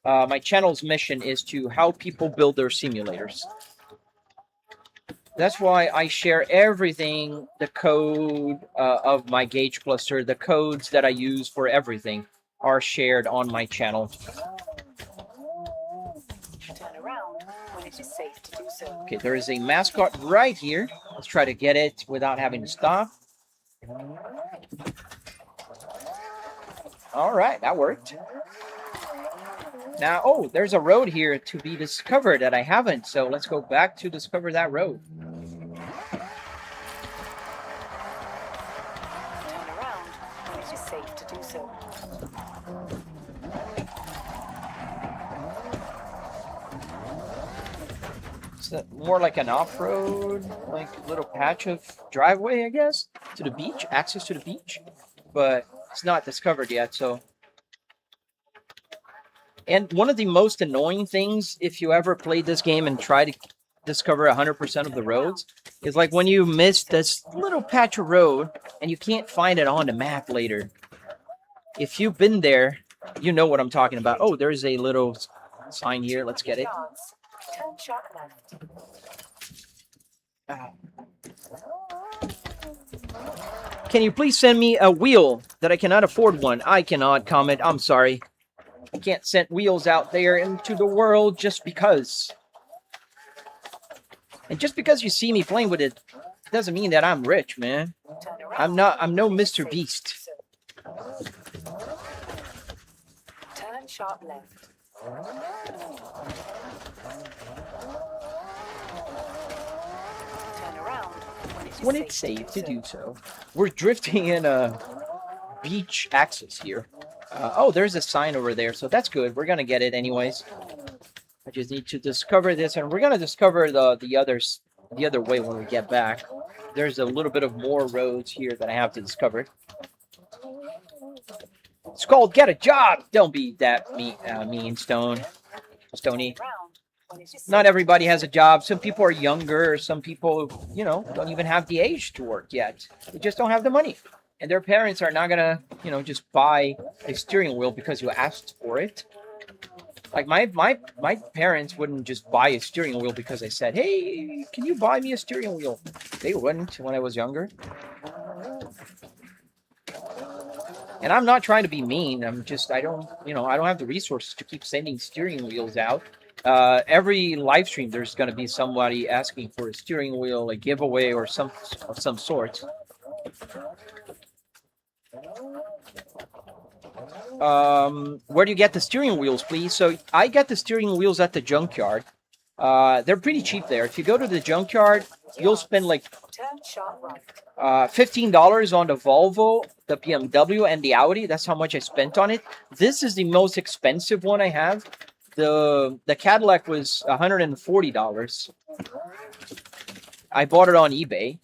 my channel's mission is to help people build their simulators. That's why I share everything, the code of my gauge cluster, the codes that I use for everything are shared on my channel. Turn around when it is safe to do so. Okay, there is a mascot right here. Let's try to get it without having to stop. All right, that worked. Now, oh, there's a road here to be discovered that I haven't, so let's go back to discover that road. Turn around when it is safe to do so. It's more like an off-road, like little patch of driveway, I guess, to the beach, access to the beach, but it's not discovered yet, so. And one of the most annoying things, if you ever played this game and try to discover 100% of the roads, is like when you miss this little patch of road and you can't find it on the map later. If you've been there, you know what I'm talking about. Oh, there's a little sign here. Let's get it. Turn sharp left. Can you please send me a wheel that I cannot afford one? I cannot comment. I'm sorry. I can't send wheels out there into the world just because. And just because you see me playing with it doesn't mean that I'm rich, man. I'm no Mr. Beast. Turn sharp left. Turn around When it's safe to do so. We're drifting in a beach access here. Oh, there's a sign over there, so that's good. We're gonna get it anyways. I just need to discover this, and we're gonna discover the other way when we get back. There's a little bit of more roads here that I have to discover. It's called Get a Job. Don't be that mean, Stony. Not everybody has a job. Some people are younger. Some people, don't even have the age to work yet. They just don't have the money. And their parents are not gonna, just buy a steering wheel because you asked for it. Like my parents wouldn't just buy a steering wheel because I said, "Hey, can you buy me a steering wheel?" They wouldn't when I was younger. And I'm not trying to be mean. I don't have the resources to keep sending steering wheels out. Every live stream, there's going to be somebody asking for a steering wheel, a giveaway, or some sort. Where do you get the steering wheels, please? So I get the steering wheels at the Junkyard. They're pretty cheap there. If you go to the Junkyard, you'll spend like $15 on the Volvo, the BMW, and the Audi. That's how much I spent on it. This is the most expensive one I have. The Cadillac was $140. I bought it on eBay.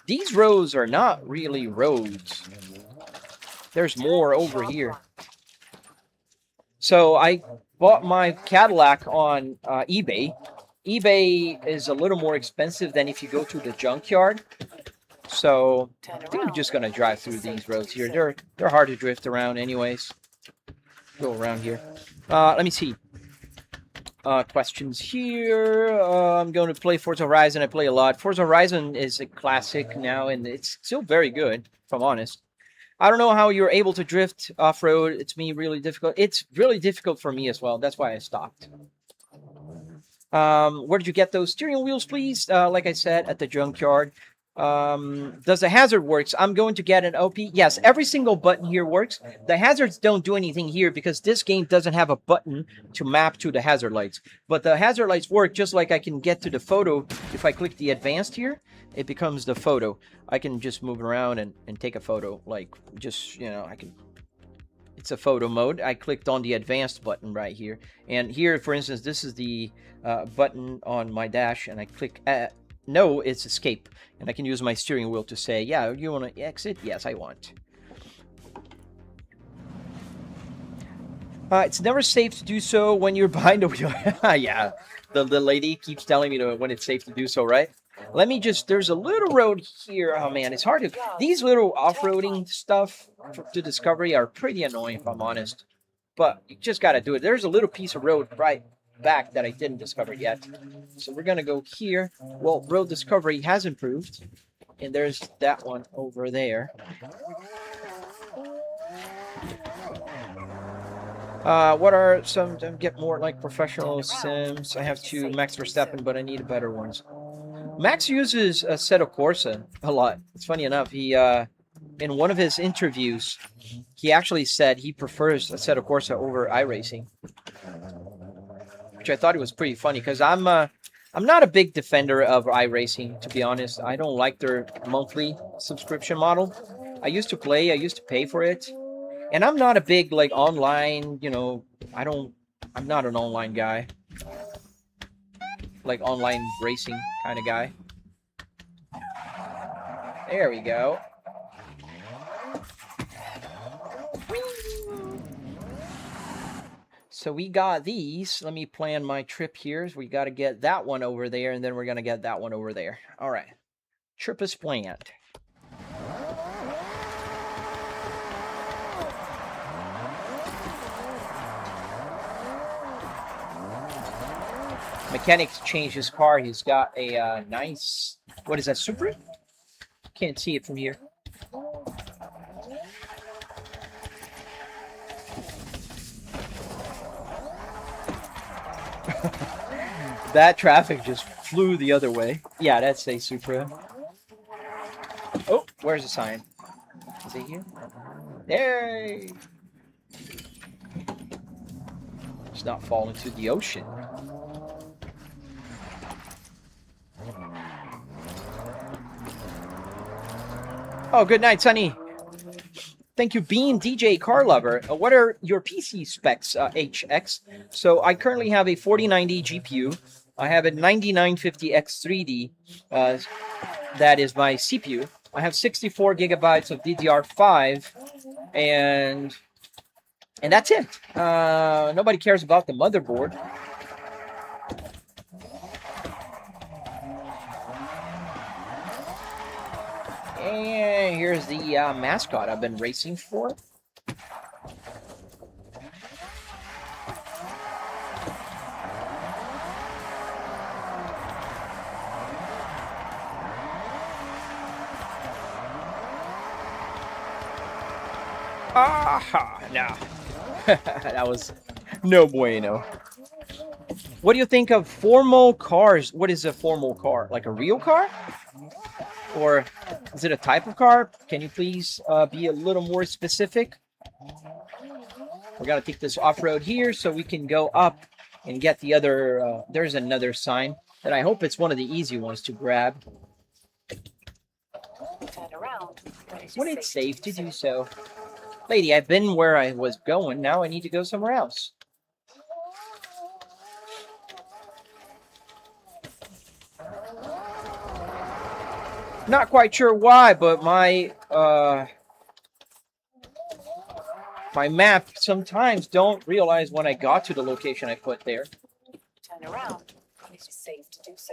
These roads are not really roads. There's more over here. So I bought my Cadillac on eBay. eBay is a little more expensive than if you go to the junkyard. So I think I'm just gonna drive through these roads here. They're hard to drift around anyways. Go around here. Let me see. Questions here. I'm going to play Forza Horizon. I play a lot. Forza Horizon is a classic now, and it's still very good, if I'm honest. I don't know how you're able to drift off-road. It's really difficult. It's really difficult for me as well. That's why I stopped. Where did you get those steering wheels, please? Like I said, at the junkyard. Does the hazard works? I'm going to get an OP. Yes, every single button here works. The hazards don't do anything here because this game doesn't have a button to map to the hazard lights. But the hazard lights work just like I can get to the photo. If I click the advanced here, it becomes the photo. I can just move around and take a photo. Like, just, you know, I can... It's a photo mode. I clicked on the advanced button right here. And here, for instance, this is the button on my dash. And I click... no, it's escape. And I can use my steering wheel to say, yeah, you want to exit? Yes, I want. It's never safe to do so when you're behind the wheel. Yeah, the lady keeps telling me when it's safe to do so, right? Let me just, there's a little road here. Oh, man, it's hard to, these little off-roading stuff to Discovery are pretty annoying, if I'm honest. But you just got to do it. There's a little piece of road right back that I didn't discover yet. So we're gonna go here. Well, road discovery has improved, and there's that one over there. What are some to get more like professional sims? I have two Max Verstappen, but I need better ones. Max uses Assetto Corsa a lot. It's funny enough, he in one of his interviews he actually said he prefers Assetto Corsa over iRacing, which I thought it was pretty funny because I'm not a big defender of iRacing, to be honest. I don't like their monthly subscription model. I used to play, I used to pay for it, and I'm not a big like online, you know, I'm not an online guy, like online racing kind of guy. There we go. So we got these. Let me plan my trip here. We got to get that one over there, and then we're going to get that one over there. All right. Trip is planned. Mechanics changed his car. He's got a nice... What is that, Supra? Can't see it from here. That traffic just flew the other way. Yeah, that's a Supra. Oh, where's the sign? Is it here? There. It's not fall into the ocean. Oh, good night, Sonny. Thank you, Bean DJ Car Lover. What are your PC specs, HX? So I currently have a 4090 GPU. I have a 9950X3D. That is my CPU. I have 64 gigabytes of DDR5, and that's it. Nobody cares about the motherboard. And here's the mascot I've been racing for. Aha! No. That was no bueno. What do you think of formal cars? What is a formal car? Like a real car? Or is it a type of car? Can you please be a little more specific? We're going to take this off-road here so we can go up and get the other... there's another sign that I hope it's one of the easy ones to grab. Turn around When it's safe to do so. Lady, I've been where I was going. Now I need to go somewhere else. Not quite sure why, but my my map sometimes don't realize when I got to the location I put there. Turn around when it is safe to do so.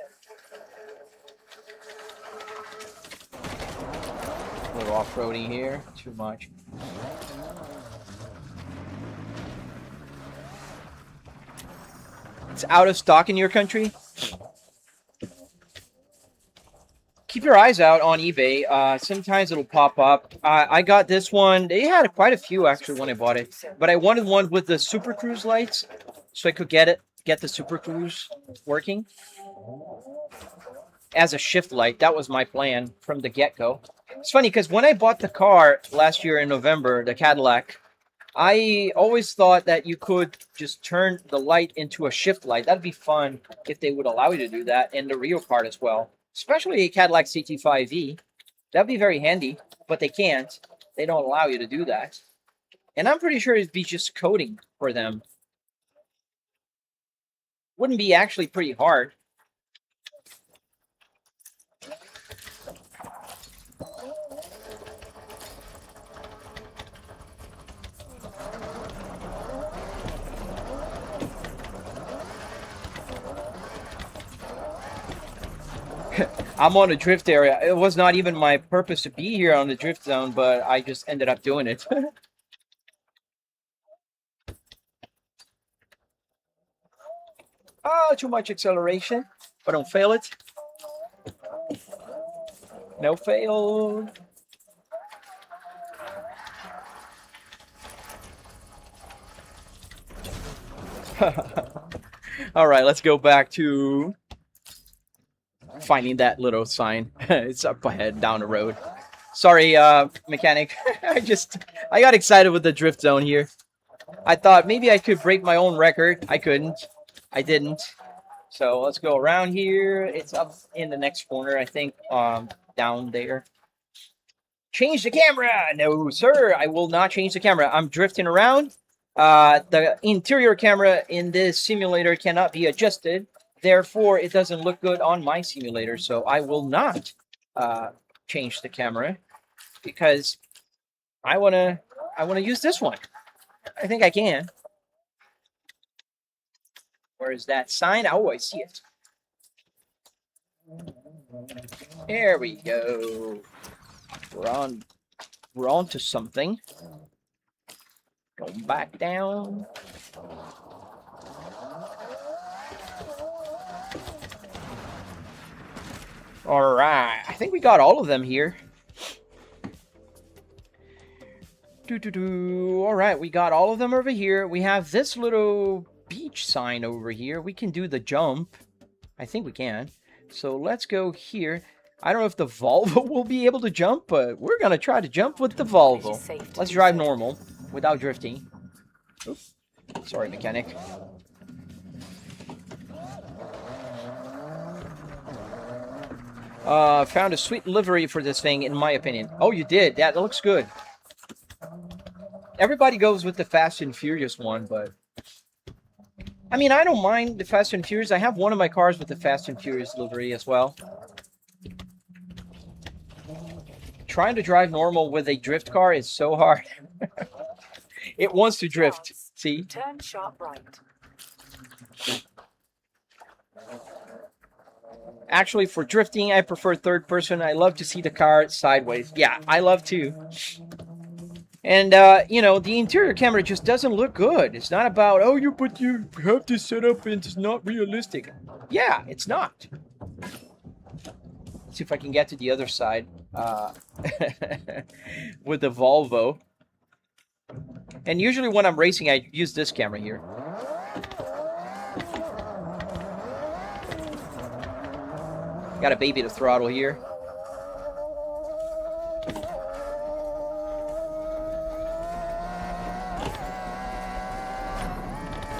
A little off-roading here, too much. It's out of stock in your country? Keep your eyes out on eBay. Sometimes it'll pop up. I got this one. They had quite a few actually when I bought it. But I wanted one with the Super Cruise lights so I could get the Super Cruise working as a shift light. That was my plan from the get-go. It's funny because when I bought the car last year in November, the Cadillac, I always thought that you could just turn the light into a shift light. That'd be fun if they would allow you to do that in the real car as well. Especially a Cadillac CT5e. That'd be very handy, but they can't. They don't allow you to do that. And I'm pretty sure it'd be just coding for them. Wouldn't be actually pretty hard. I'm on a drift area. It was not even my purpose to be here on the drift zone, but I just ended up doing it. Oh, too much acceleration. But don't fail it. No fail. All right, let's go back to finding that little sign. It's up ahead down the road. Sorry, mechanic. I got excited with the drift zone here. I thought maybe I could break my own record. I couldn't. I didn't. So let's go around here. It's up in the next corner, I think, down there. Change the camera. No, sir. I will not change the camera. I'm drifting around. The interior camera in this simulator cannot be adjusted. Therefore, it doesn't look good on my simulator, so I will not change the camera because I wanna use this one. I think I can. Where is that sign? Oh, I see it. There we go. We're on to something. Going back down. All right, I think we got all of them here. All right, we got all of them over here. We have this little beach sign over here. We can do the jump. I think we can. So let's go here. I don't know if the Volvo will be able to jump, but we're going to try to jump with the Volvo. Let's drive normal without drifting. Oops. Sorry, mechanic. Found a sweet livery for this thing, in my opinion. Oh, you did? That looks good. Everybody goes with the Fast and Furious one, but... I mean, I don't mind the Fast and Furious. I have one of my cars with the Fast and Furious livery as well. Trying to drive normal with a drift car is so hard. It wants to drift. See? Turn sharp right. Actually, for drifting, I prefer third person. I love to see the car sideways. Yeah, I love to. And, you know, the interior camera just doesn't look good. It's not about, oh, you have this set up and it's not realistic. Yeah, it's not. Let's see if I can get to the other side with the Volvo. And usually when I'm racing, I use this camera here. Got a baby to throttle here.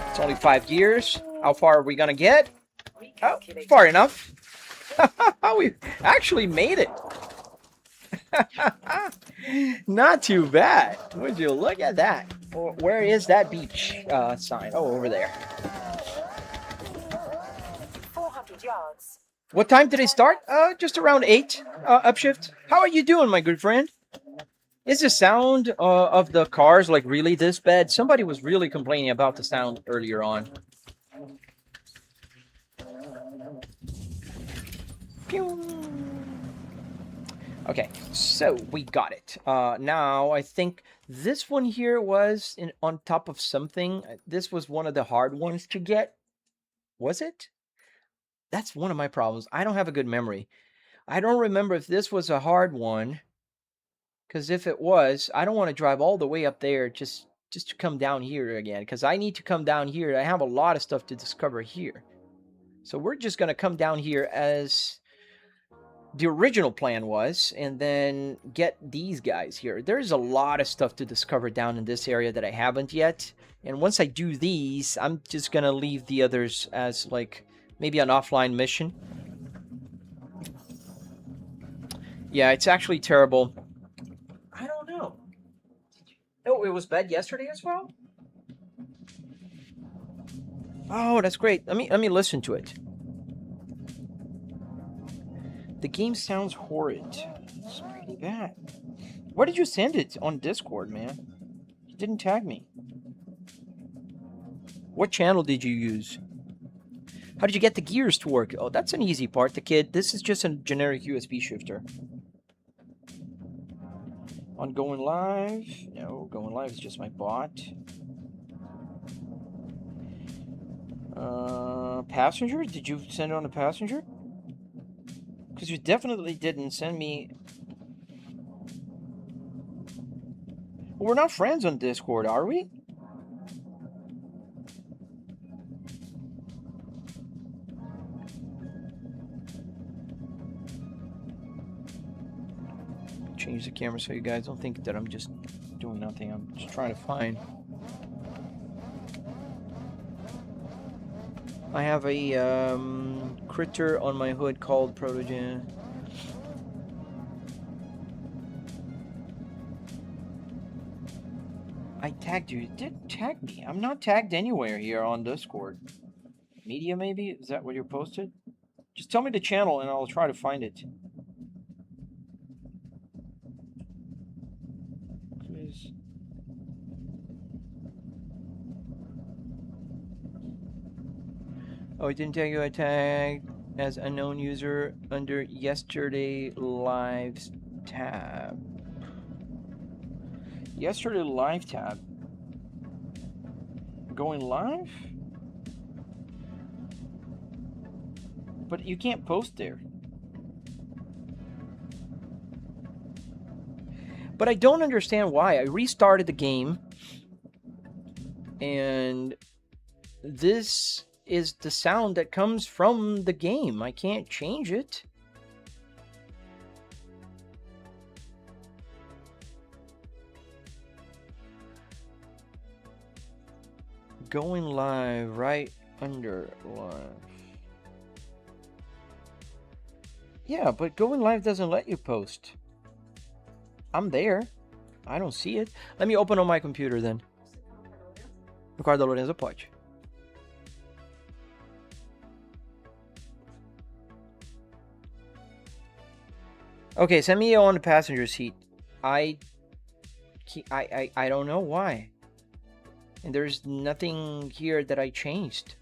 It's only 5 gears. How far are we gonna get? Oh, far enough. We actually made it. Not too bad. Would you look at that? Where is that beach sign? Oh, over there. 400 yards. What time did it start? Just around 8. Upshift. How are you doing, my good friend? Is the sound of the cars like really this bad? Somebody was really complaining about the sound earlier on. Pew. Okay, so we got it. Now I think this one here was on top of something. This was one of the hard ones to get. Was it? That's one of my problems. I don't have a good memory. I don't remember if this was a hard one. Because if it was, I don't want to drive all the way up there just to come down here again. Because I need to come down here. I have a lot of stuff to discover here. So we're just going to come down here as the original plan was, and then get these guys here. There's a lot of stuff to discover down in this area that I haven't yet. And once I do these, I'm just going to leave the others as like maybe an offline mission. Yeah, it's actually terrible. I don't know. Oh, it was bad yesterday as well? Oh, that's great. Let me listen to it. The game sounds horrid. It's pretty bad. Where did you send it? On Discord, man. You didn't tag me. What channel did you use? How did you get the gears to work? Oh, that's an easy part, the kid. This is just a generic USB shifter. On going live? No, going live is just my bot. Passenger? Did you send it on a passenger? Because you definitely didn't send me... Well, we're not friends on Discord, are we? Change the camera so you guys don't think that I'm just doing nothing. I'm just trying to find... I have a critter on my hood called Protogen. I tagged you. You didn't tag me. I'm not tagged anywhere here on Discord. Media, maybe? Is that what you posted? Just tell me the channel and I'll try to find it. Please. Oh, I didn't tell you I tagged as unknown user under yesterday lives tab. Yesterday live tab. Going live? But you can't post there. But I don't understand why. I restarted the game. And this is the sound that comes from the game. I can't change it. Going live right under live. Yeah, but going live doesn't let you post. I'm there. I don't see it. Let me open on my computer then. Ricardo Lorenzo pode. Okay, send me on the passenger seat. I don't know why. And there's nothing here that I changed.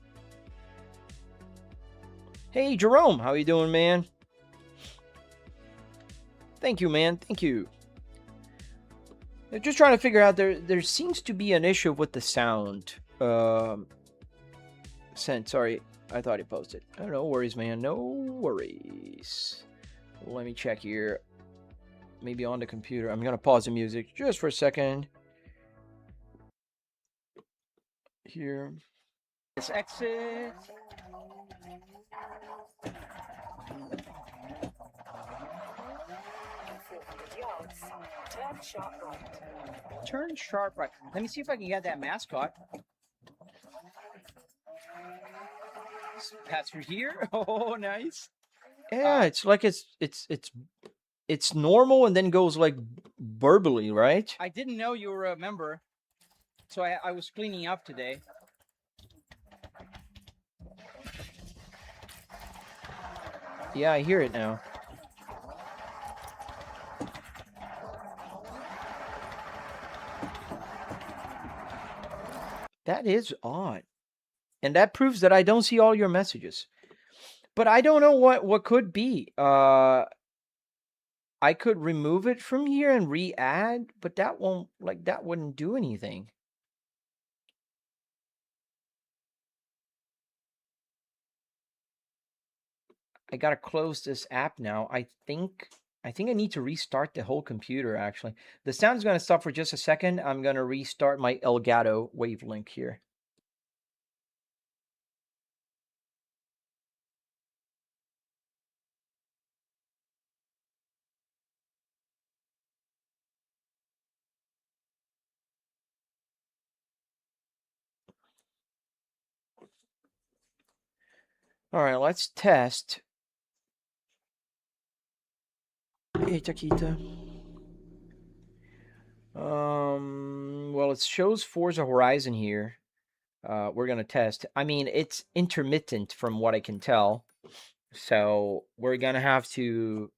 Hey, Jerome, how you doing, man? Thank you, man. Thank you. I'm just trying to figure out, there seems to be an issue with the sound. Sorry, I thought he posted. Oh, no worries, man. No worries. Let me check here. Maybe on the computer. I'm gonna pause the music just for a second. Here. Let's exit. Turn sharp right. Turn sharp right. Let me see if I can get that mascot. Pass through here. Oh, nice. Yeah, it's like it's normal and then goes like burbly, right? I didn't know you were a member, so I was cleaning up today. Yeah, I hear it now. That is odd. And that proves that I don't see all your messages. But I don't know what could be. I could remove it from here and re-add, but that won't, like, that wouldn't do anything. I gotta close this app now. I think I need to restart the whole computer, actually. The sound's gonna stop for just a second. I'm gonna restart my Elgato Wavelink here. All right, let's test. Hey, Taquita. Well, it shows Forza Horizon here. We're gonna test. I mean, it's intermittent from what I can tell. So we're gonna have to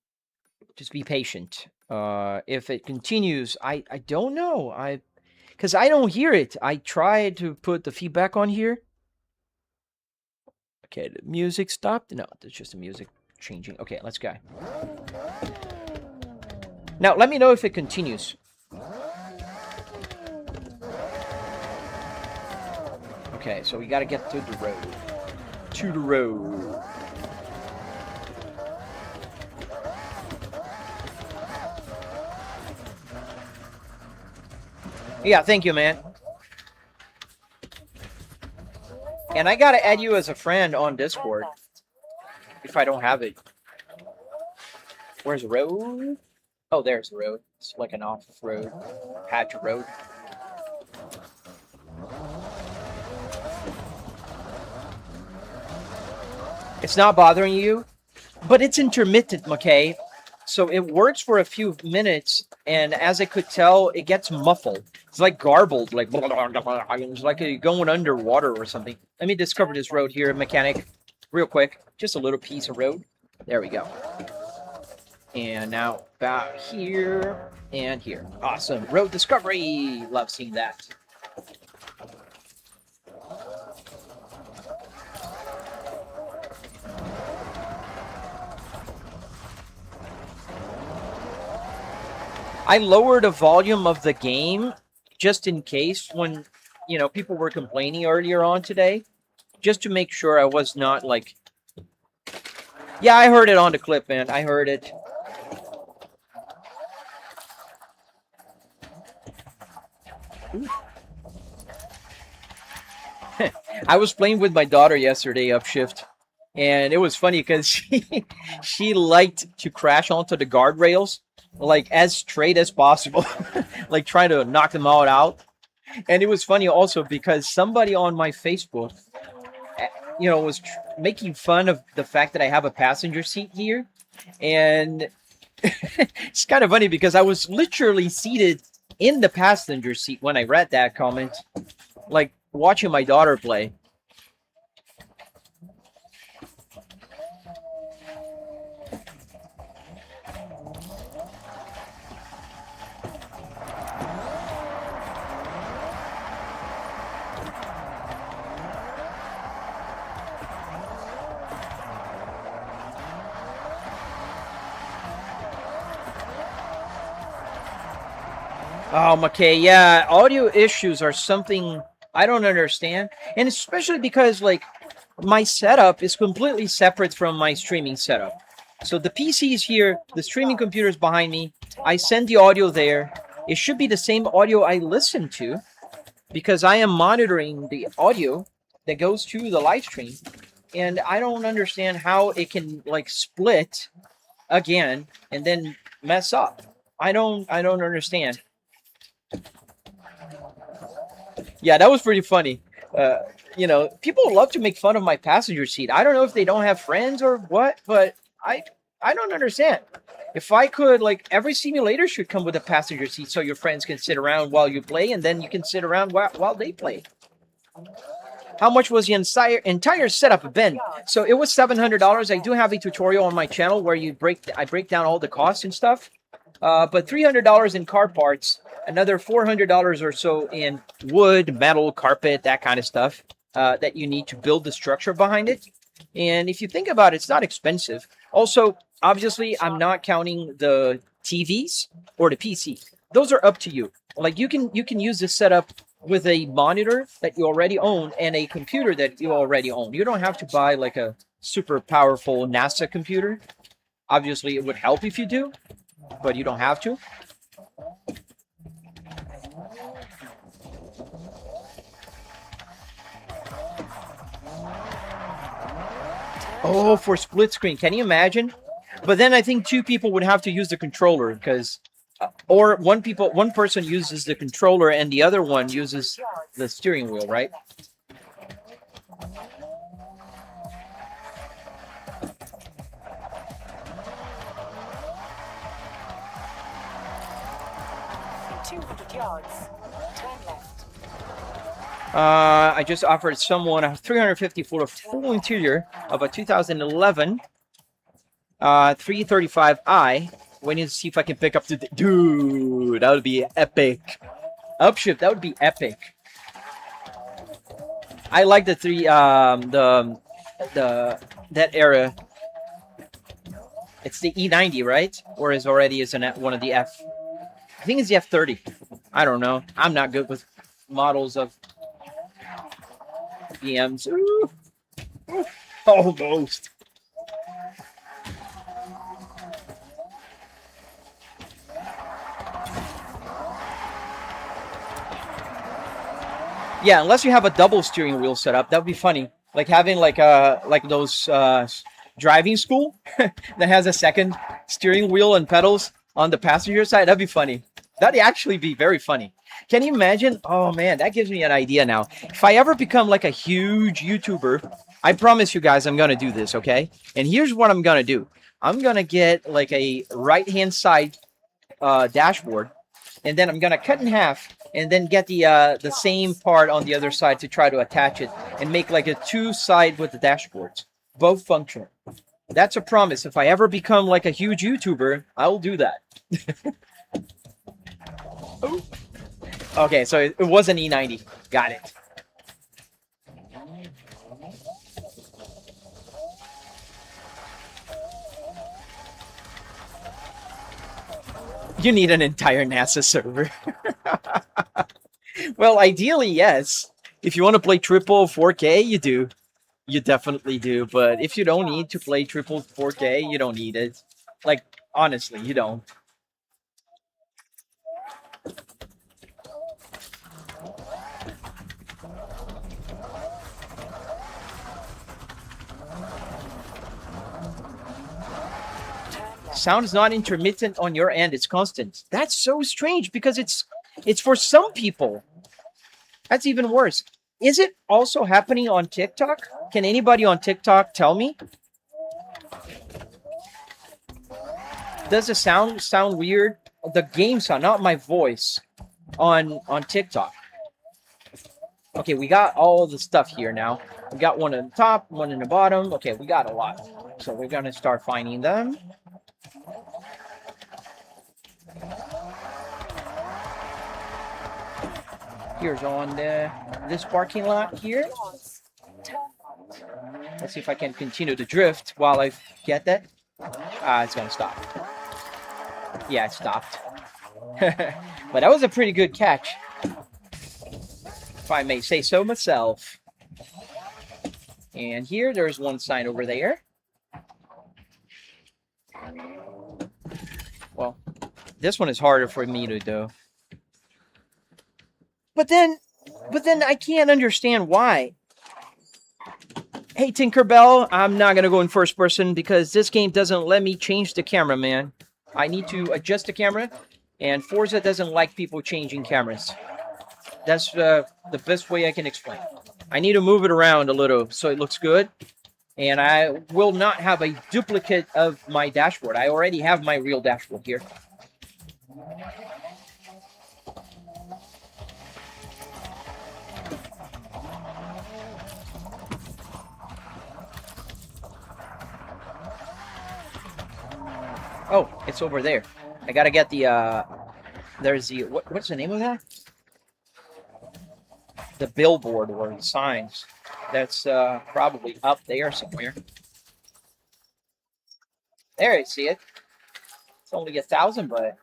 just be patient. If it continues, I don't know. Because I don't hear it. I tried to put the feedback on here. Okay, the music stopped. No, it's just the music changing. Okay, let's go. Now, let me know if it continues. Okay, so we got to get to the road. To the road. Yeah, thank you, man. And I gotta add you as a friend on Discord. If I don't have it. Where's the road? Oh, there's the road. It's like an off-road, patch road. It's not bothering you, but it's intermittent, okay? So it works for a few minutes, and as I could tell, it gets muffled. It's like garbled, like it's like you're going underwater or something. Let me discover this road here, mechanic, real quick. Just a little piece of road. There we go. And now about here and here. Awesome. Road discovery. Love seeing that. I lowered the volume of the game just in case when, you know, people were complaining earlier on today, just to make sure I was not like... Yeah, I heard it on the clip, man. I heard it. I was playing with my daughter yesterday, Upshift, and it was funny because she liked to crash onto the guardrails, like as straight as possible, like trying to knock them all out. And it was funny also because somebody on my Facebook, you know, was making fun of the fact that I have a passenger seat here. And it's kind of funny because I was literally seated in the passenger seat when I read that comment, like watching my daughter play. Oh, McKay, yeah, audio issues are something I don't understand. And especially because, like, my setup is completely separate from my streaming setup. So the PC is here, the streaming computer is behind me. I send the audio there. It should be the same audio I listen to because I am monitoring the audio that goes to the live stream. And I don't understand how it can, like, split again and then mess up. I don't understand. Yeah, that was pretty funny. You know, people love to make fun of my passenger seat. I don't know if they don't have friends or what, but I don't understand. If I could, like, every simulator should come with a passenger seat so your friends can sit around while you play, and then you can sit around while they play. how much was the entire setup been? So it was $700. I do have a tutorial on my channel where I break down all the costs and stuff. But $300 in car parts, another $400 or so in wood, metal, carpet, that kind of stuff that you need to build the structure behind it. And if you think about it, it's not expensive. Also, obviously, I'm not counting the TVs or the PC. Those are up to you. Like you can use this setup with a monitor that you already own and a computer that you already own. You don't have to buy like a super powerful NASA computer. Obviously, it would help if you do, but you don't have to. Oh, for split screen. Can you imagine? But then I think two people would have to use the controller because, or one person uses the controller and the other one uses the steering wheel, right? In 200 yards, turn left. I just offered someone a 350 for a full interior of a 2011 335i. We need to see if I can pick up the dude. That would be epic. Upshift. That would be epic. I like the that era. It's the E90, right? Or is already is one of the F? I think it's the F30. I don't know. I'm not good with models of BMs. Ooh. Ooh. Almost. Yeah, unless you have a double steering wheel set up, that would be funny. Like having like those driving school that has a second steering wheel and pedals on the passenger side. That'd be funny. That'd actually be very funny. Can you imagine? Oh man, that gives me an idea now. If I ever become like a huge YouTuber, I promise you guys I'm gonna do this, okay? And here's what I'm gonna do. I'm gonna get like a right-hand side dashboard, and then I'm gonna cut in half and then get the same part on the other side to try to attach it and make like a two-side with the dashboards, both functional. That's a promise. If I ever become like a huge YouTuber, I will do that. Oh. Okay, so it was an E90. Got it. You need an entire NASA server. Well, ideally, yes. If you want to play triple 4K, you do. You definitely do. But if you don't need to play triple 4K, you don't need it. Like, honestly, you don't. Sound is not intermittent on your end, it's constant. That's so strange because it's for some people. That's even worse. Is it also happening on TikTok? Can anybody on TikTok tell me? Does the sound weird? The game sound, not my voice, on TikTok. Okay, we got all the stuff here now. We got one on the top, one in the bottom. Okay, we got a lot. So we're gonna start finding them. Here's on this parking lot here. Let's see if I can continue to drift while I get that. It's gonna stop. Yeah, it stopped. But that was a pretty good catch, if I may say so myself. And here, there's one sign over there. Well, this one is harder for me to do. But then I can't understand why. Hey, Tinkerbell, I'm not going to go in first person because this game doesn't let me change the camera, man. I need to adjust the camera, and Forza doesn't like people changing cameras. That's the best way I can explain. I need to move it around a little so it looks good. And I will not have a duplicate of my dashboard. I already have my real dashboard here. Oh, it's over there. I gotta get the, there's the, what's the name of that? The billboard or the signs. That's probably up there somewhere. There, you see it. It's only 1,000, but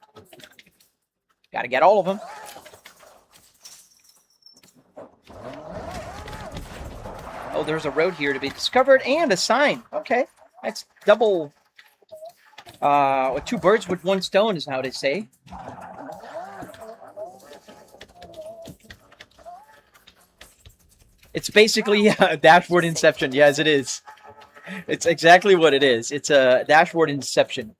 gotta get all of them. Oh, there's a road here to be discovered and a sign. Okay, that's double. Two birds with one stone is how they say. It's basically dashboard inception. Yes, it is. It's exactly what it is. It's a dashboard inception.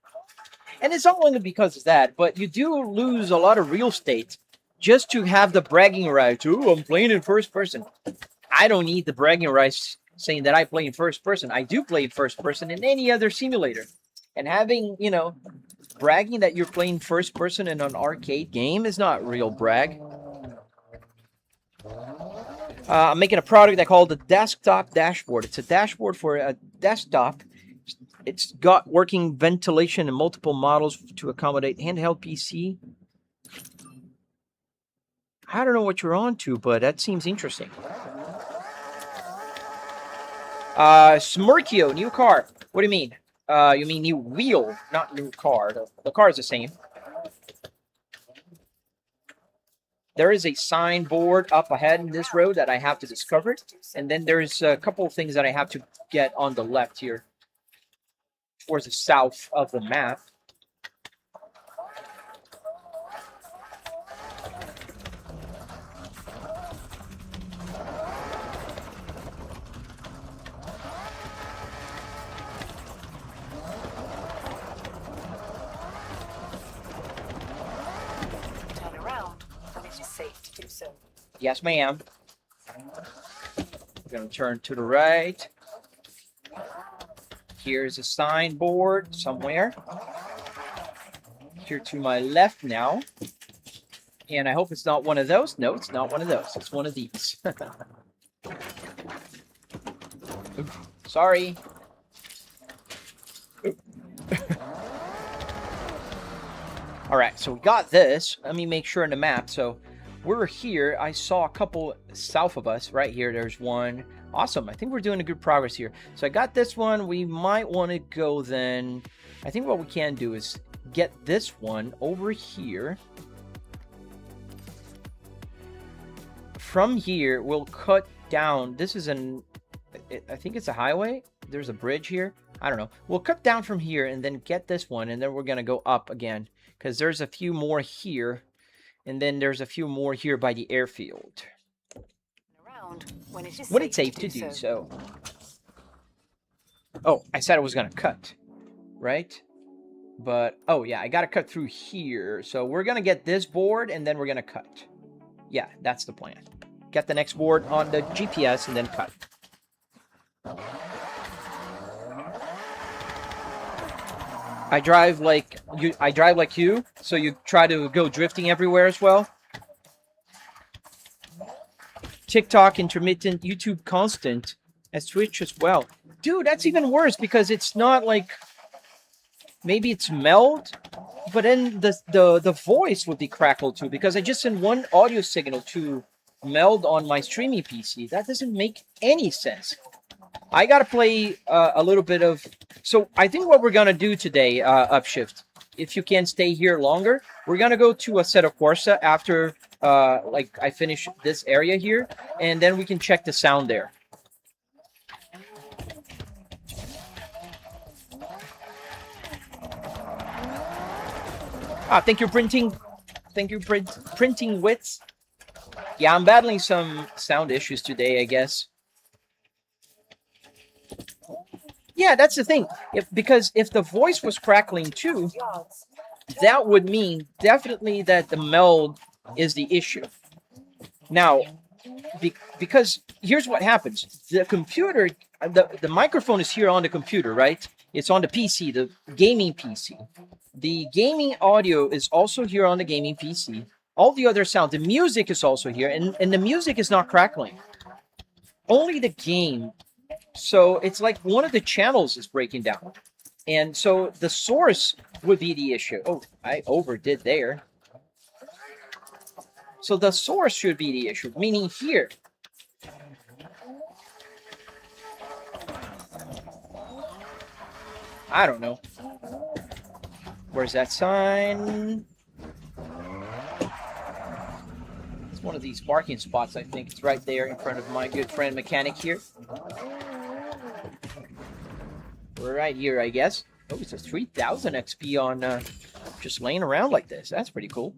And it's not only because of that, but you do lose a lot of real estate just to have the bragging rights. Oh, I'm playing in first person. I don't need the bragging rights saying that I play in first person. I do play in first person in any other simulator. And having, you know, bragging that you're playing first person in an arcade game is not real brag. I'm making a product I call the desktop dashboard. It's a dashboard for a desktop. It's got working ventilation and multiple models to accommodate handheld PC. I don't know what you're on to, but that seems interesting. Smirkio, new car. What do you mean? You mean new wheel, not new car. The car is the same. There is a signboard up ahead in this road that I have to discover. And then there's a couple of things that I have to get on the left here. Towards the south of the map. Turn around when it is safe to do so. Yes, ma'am. I'm going to turn to the right. Here's a signboard somewhere. Here to my left now. And I hope it's not one of those. No, it's not one of those. It's one of these. Oops, sorry. All right, so we got this. Let me make sure in the map. So we're here. I saw a couple south of us. Right here, there's one. Awesome. I think we're doing a good progress here. So I got this one. We might want to go then. I think what we can do is get this one over here. From here, we'll cut down. This is an, I think it's a highway. There's a bridge here. I don't know. We'll cut down from here and then get this one. And then we're going to go up again. Because there's a few more here. And then there's a few more here by the airfield. When it's safe to do so. Oh, I said I was going to cut. Right? But, oh yeah, I got to cut through here. So we're going to get this board and then we're going to cut. Yeah, that's the plan. Get the next board on the GPS and then cut. I drive like you, so you try to go drifting everywhere as well. TikTok intermittent, YouTube constant, and Twitch as well. Dude, that's even worse because it's not like maybe it's meld, but then the voice would be crackled too because I just sent one audio signal to meld on my streaming PC. That doesn't make any sense. I gotta play a little bit of. So I think what we're gonna do today, Upshift, if you can stay here longer, we're gonna go to a set of Forza after like I finish this area here, and then we can check the sound there. Ah, thank you, printing. Thank you, printing wits. Yeah, I'm battling some sound issues today, I guess. Yeah, that's the thing. Because if the voice was crackling too, that would mean definitely that the meld is the issue. Now, because here's what happens. The computer, the microphone is here on the computer, right? It's on the PC, the gaming PC. The gaming audio is also here on the gaming PC. All the other sound, the music is also here, and the music is not crackling. Only the game. So it's like one of the channels is breaking down. And so the source would be the issue. Oh, I overdid there. So the source should be the issue, meaning here. I don't know. Where's that sign? It's one of these parking spots, I think. It's right there in front of my good friend mechanic here. We're right here, I guess. Oh, it's a 3000 XP on just laying around like this. That's pretty cool.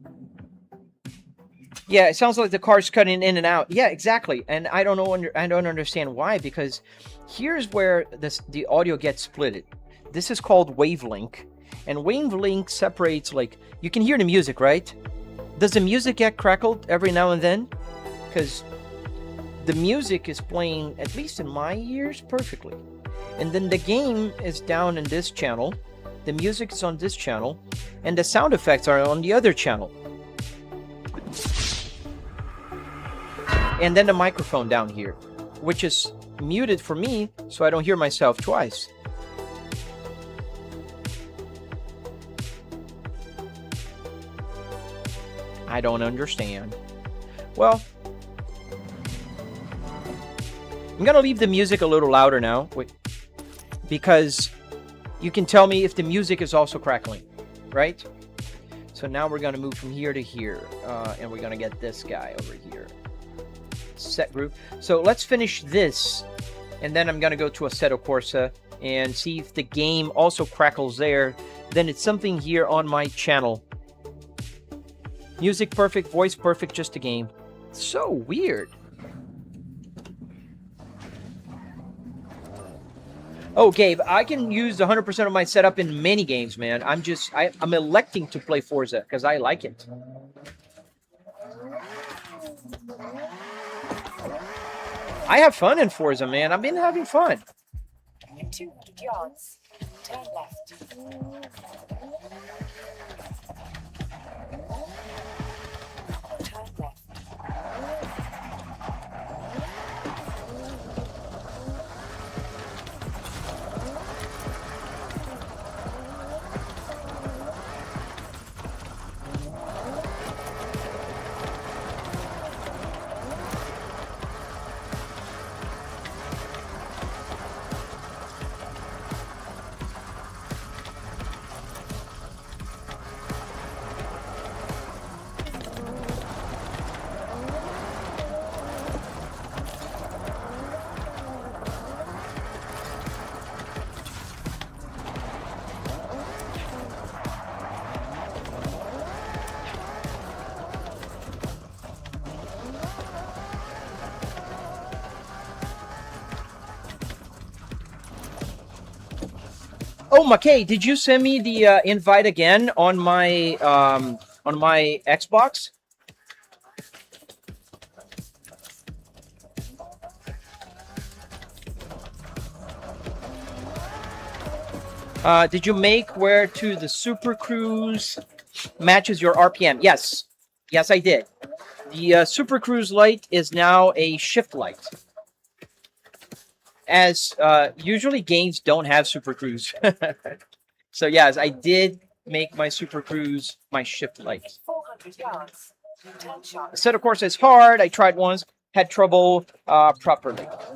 Yeah, it sounds like the car's cutting in and out. Yeah, exactly. And I don't know. I don't understand why, because here's where the audio gets splitted. This is called wavelength, and wavelength separates, like, you can hear the music, right? Does the music get crackled every now and then? Because the music is playing, at least in my ears, perfectly. And then the game is down in this channel, the music is on this channel, and the sound effects are on the other channel. And then the microphone down here, which is muted for me, so I don't hear myself twice. I don't understand. Well, I'm gonna leave the music a little louder now, because you can tell me if the music is also crackling, right? So now we're gonna move from here to here, and we're gonna get this guy over here. Set group. So let's finish this, and then I'm gonna go to Assetto Corsa and see if the game also crackles there. Then it's something here on my channel. Music perfect, voice perfect, just a game. So weird. Oh, Gabe, I can use 100% of my setup in many games, man. I'm electing to play Forza because I like it. I have fun in Forza, man. I've been having fun. In 200 yards, turn left. Turn left. Oh, McKay, did you send me the invite again on my Xbox? Did you make where to the Super Cruise matches your RPM? Yes. Yes, I did. The Super Cruise light is now a shift light. As usually games don't have Super Cruise. So yes, I did make my Super Cruise my shift light. 400 yards, turn sharp. Assetto Corsa is hard. I tried once, had trouble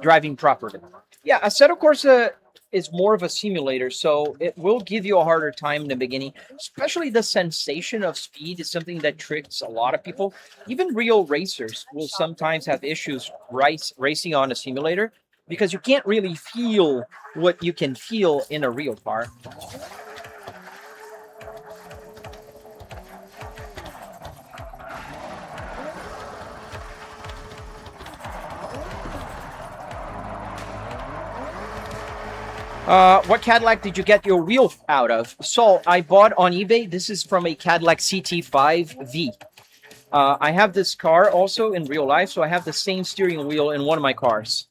driving properly. Yeah, Assetto Corsa is more of a simulator, so it will give you a harder time in the beginning. Especially the sensation of speed is something that tricks a lot of people. Even real racers will sometimes have issues racing on a simulator, because you can't really feel what you can feel in a real car. What Cadillac did you get your wheel out of? So I bought on eBay. This is from a Cadillac CT5V. I have this car also in real life, so I have the same steering wheel in one of my cars.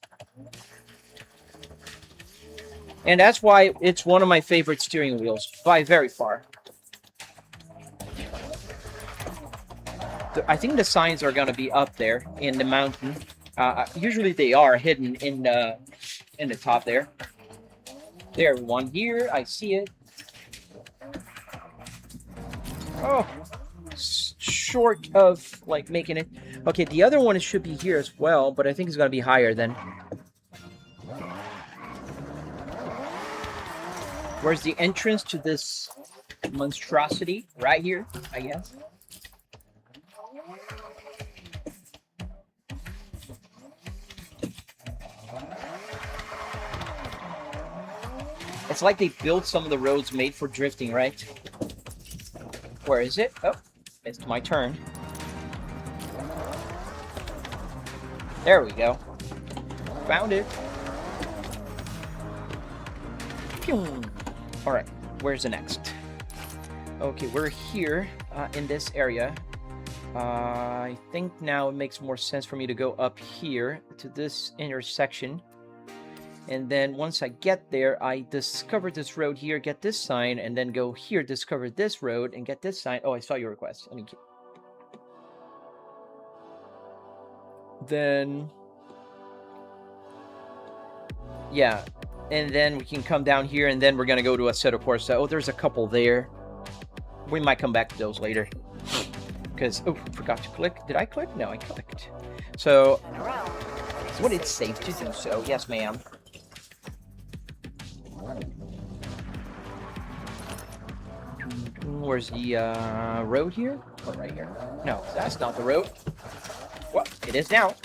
And that's why it's one of my favorite steering wheels, by very far. I think the signs are going to be up there in the mountain. Usually they are hidden in the top there. There, one here. I see it. Oh, short of like making it. Okay, the other one should be here as well, but I think it's gonna be higher then. Where's the entrance to this monstrosity? Right here, I guess. It's like they built some of the roads made for drifting, right? Where is it? Oh, it's my turn. There we go. Found it. Pew. All right, where's the next? Okay, we're here in this area. I think now it makes more sense for me to go up here to this intersection. And then once I get there, I discover this road here, get this sign, and then go here, discover this road, and get this sign. Oh, I saw your request. Let me keep... Then... Yeah. And then we can come down here, and then we're going to go to Assetto Corsa. Oh, there's a couple there. We might come back to those later. Because, oh, forgot to click. Did I click? No, I clicked. So, when it's safe to do so. Yes, ma'am. Where's the road here? Oh, right here. No, that's not the road. Well, it is now.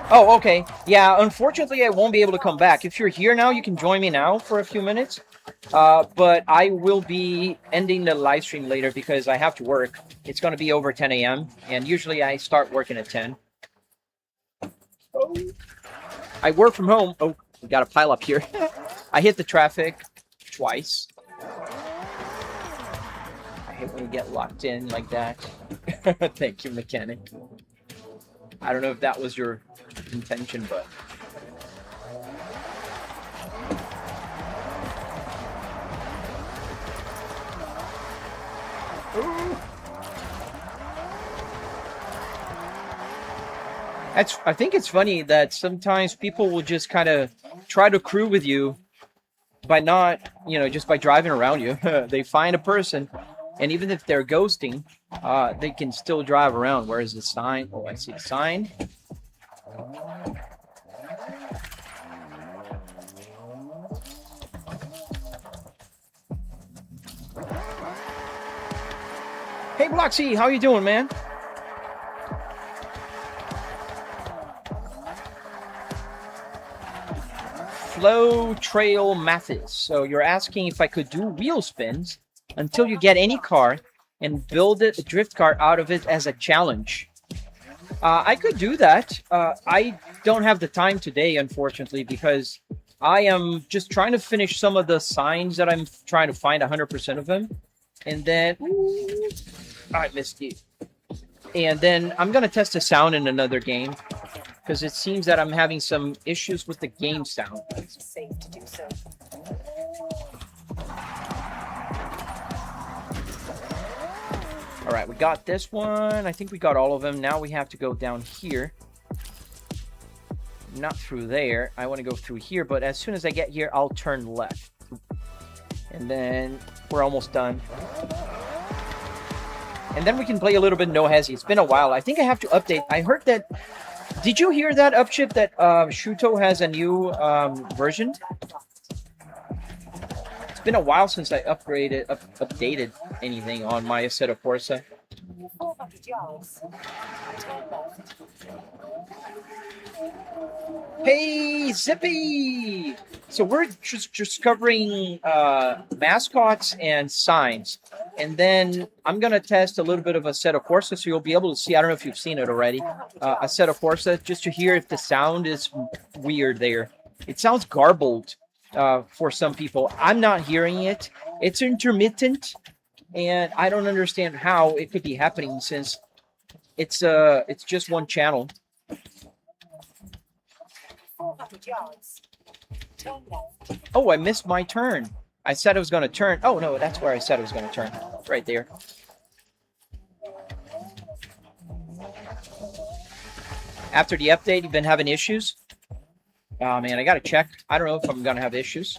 Oh, okay. Yeah, unfortunately, I won't be able to come back. If you're here now, you can join me now for a few minutes. But I will be ending the live stream later because I have to work. It's going to be over 10 a.m. And usually I start working at 10. Oh. I work from home. Oh, we got a pile up here. I hit the traffic twice. I hate when you get locked in like that. Thank you, mechanic. I don't know if that was your intention, but... Ooh. I think it's funny that sometimes people will just kind of try to crew with you by not, you know, just by driving around you. They find a person, and even if they're ghosting, they can still drive around. Where is the sign? Oh, I see the sign. Hey, Bloxy, how you doing, man? Flow Trail Mathis. So you're asking if I could do wheel spins until you get any car and build a drift car out of it as a challenge. I could do that. I don't have the time today, unfortunately, because I am just trying to finish some of the signs that I'm trying to find 100% of them. And then... Ooh, I missed you. And then I'm going to test the sound in another game, because it seems that I'm having some issues with the game sound. It's safe to do so. All right, we got this one. I think we got all of them. Now we have to go down here. Not through there. I want to go through here, but as soon as I get here, I'll turn left. And then we're almost done. And then we can play a little bit No Hesi. It's been a while. I think I have to update. I heard that... Did you hear that, Upship, that Shuto has a new version? It's been a while since I updated anything on my Assetto Corsa. 400 yards. Turn left. Hey, Zippy! So we're just discovering mascots and signs. And then I'm going to test a little bit of Assetto Corsa, so you'll be able to see. I don't know if you've seen it already. Assetto Corsa, just to hear if the sound is weird there. It sounds garbled for some people. I'm not hearing it. It's intermittent, and I don't understand how it could be happening since It's just one channel. 400 yards. Turn left. Oh, I missed my turn. I said I was going to turn. Oh, no, that's where I said I was going to turn. Right there. After the update, you've been having issues? Oh, man, I got to check. I don't know if I'm going to have issues.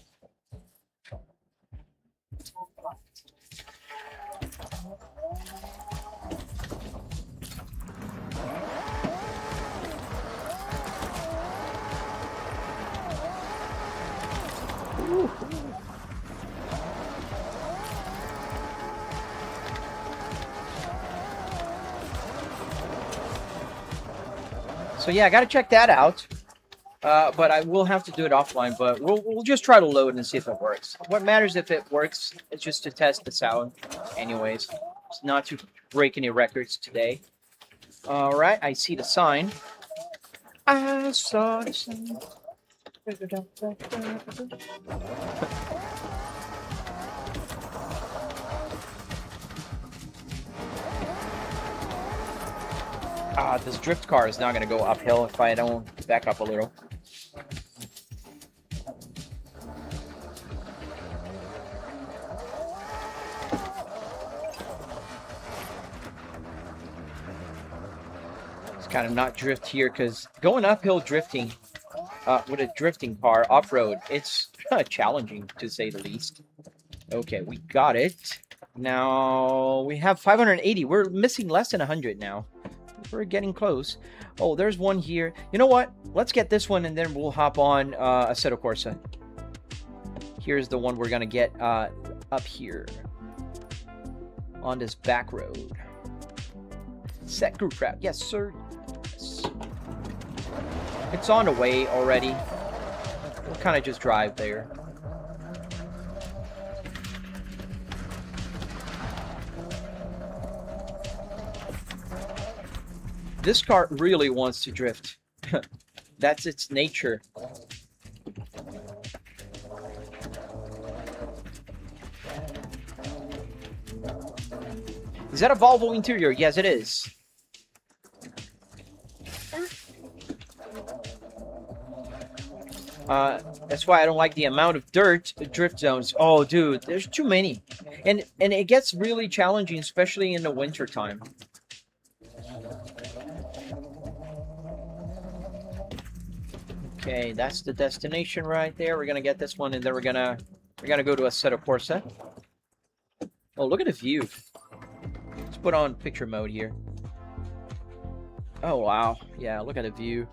Ooh. So yeah, I got to check that out. But I will have to do it offline. But we'll just try to load and see if it works. What matters if it works? It's just to test the sound. Anyways, it's not to break any records today. All right, I see the sign. I saw the sign. This drift car is not going to go uphill if I don't back up a little. It's kind of not drift here because going uphill drifting with a drifting car off-road, it's challenging to say the least. Okay, we got it. Now we have 580. We're missing less than 100 now. We're getting close. Oh, there's one here. You know what? Let's get this one, and then we'll hop on Assetto Corsa. Here's the one we're going to get up here on this back road. Set group route. Yes, sir. Yes. It's on the way already. We'll kind of just drive there. This car really wants to drift. That's its nature. Is that a Volvo interior? Yes, it is. That's why I don't like the amount of dirt drift zones. Oh, dude, there's too many. And it gets really challenging, especially in the winter time. Okay, that's the destination right there. We're gonna get this one, and then we're gonna go to Assetto Corsa. Oh, look at the view. Let's put on picture mode here. Oh wow, yeah, look at the view.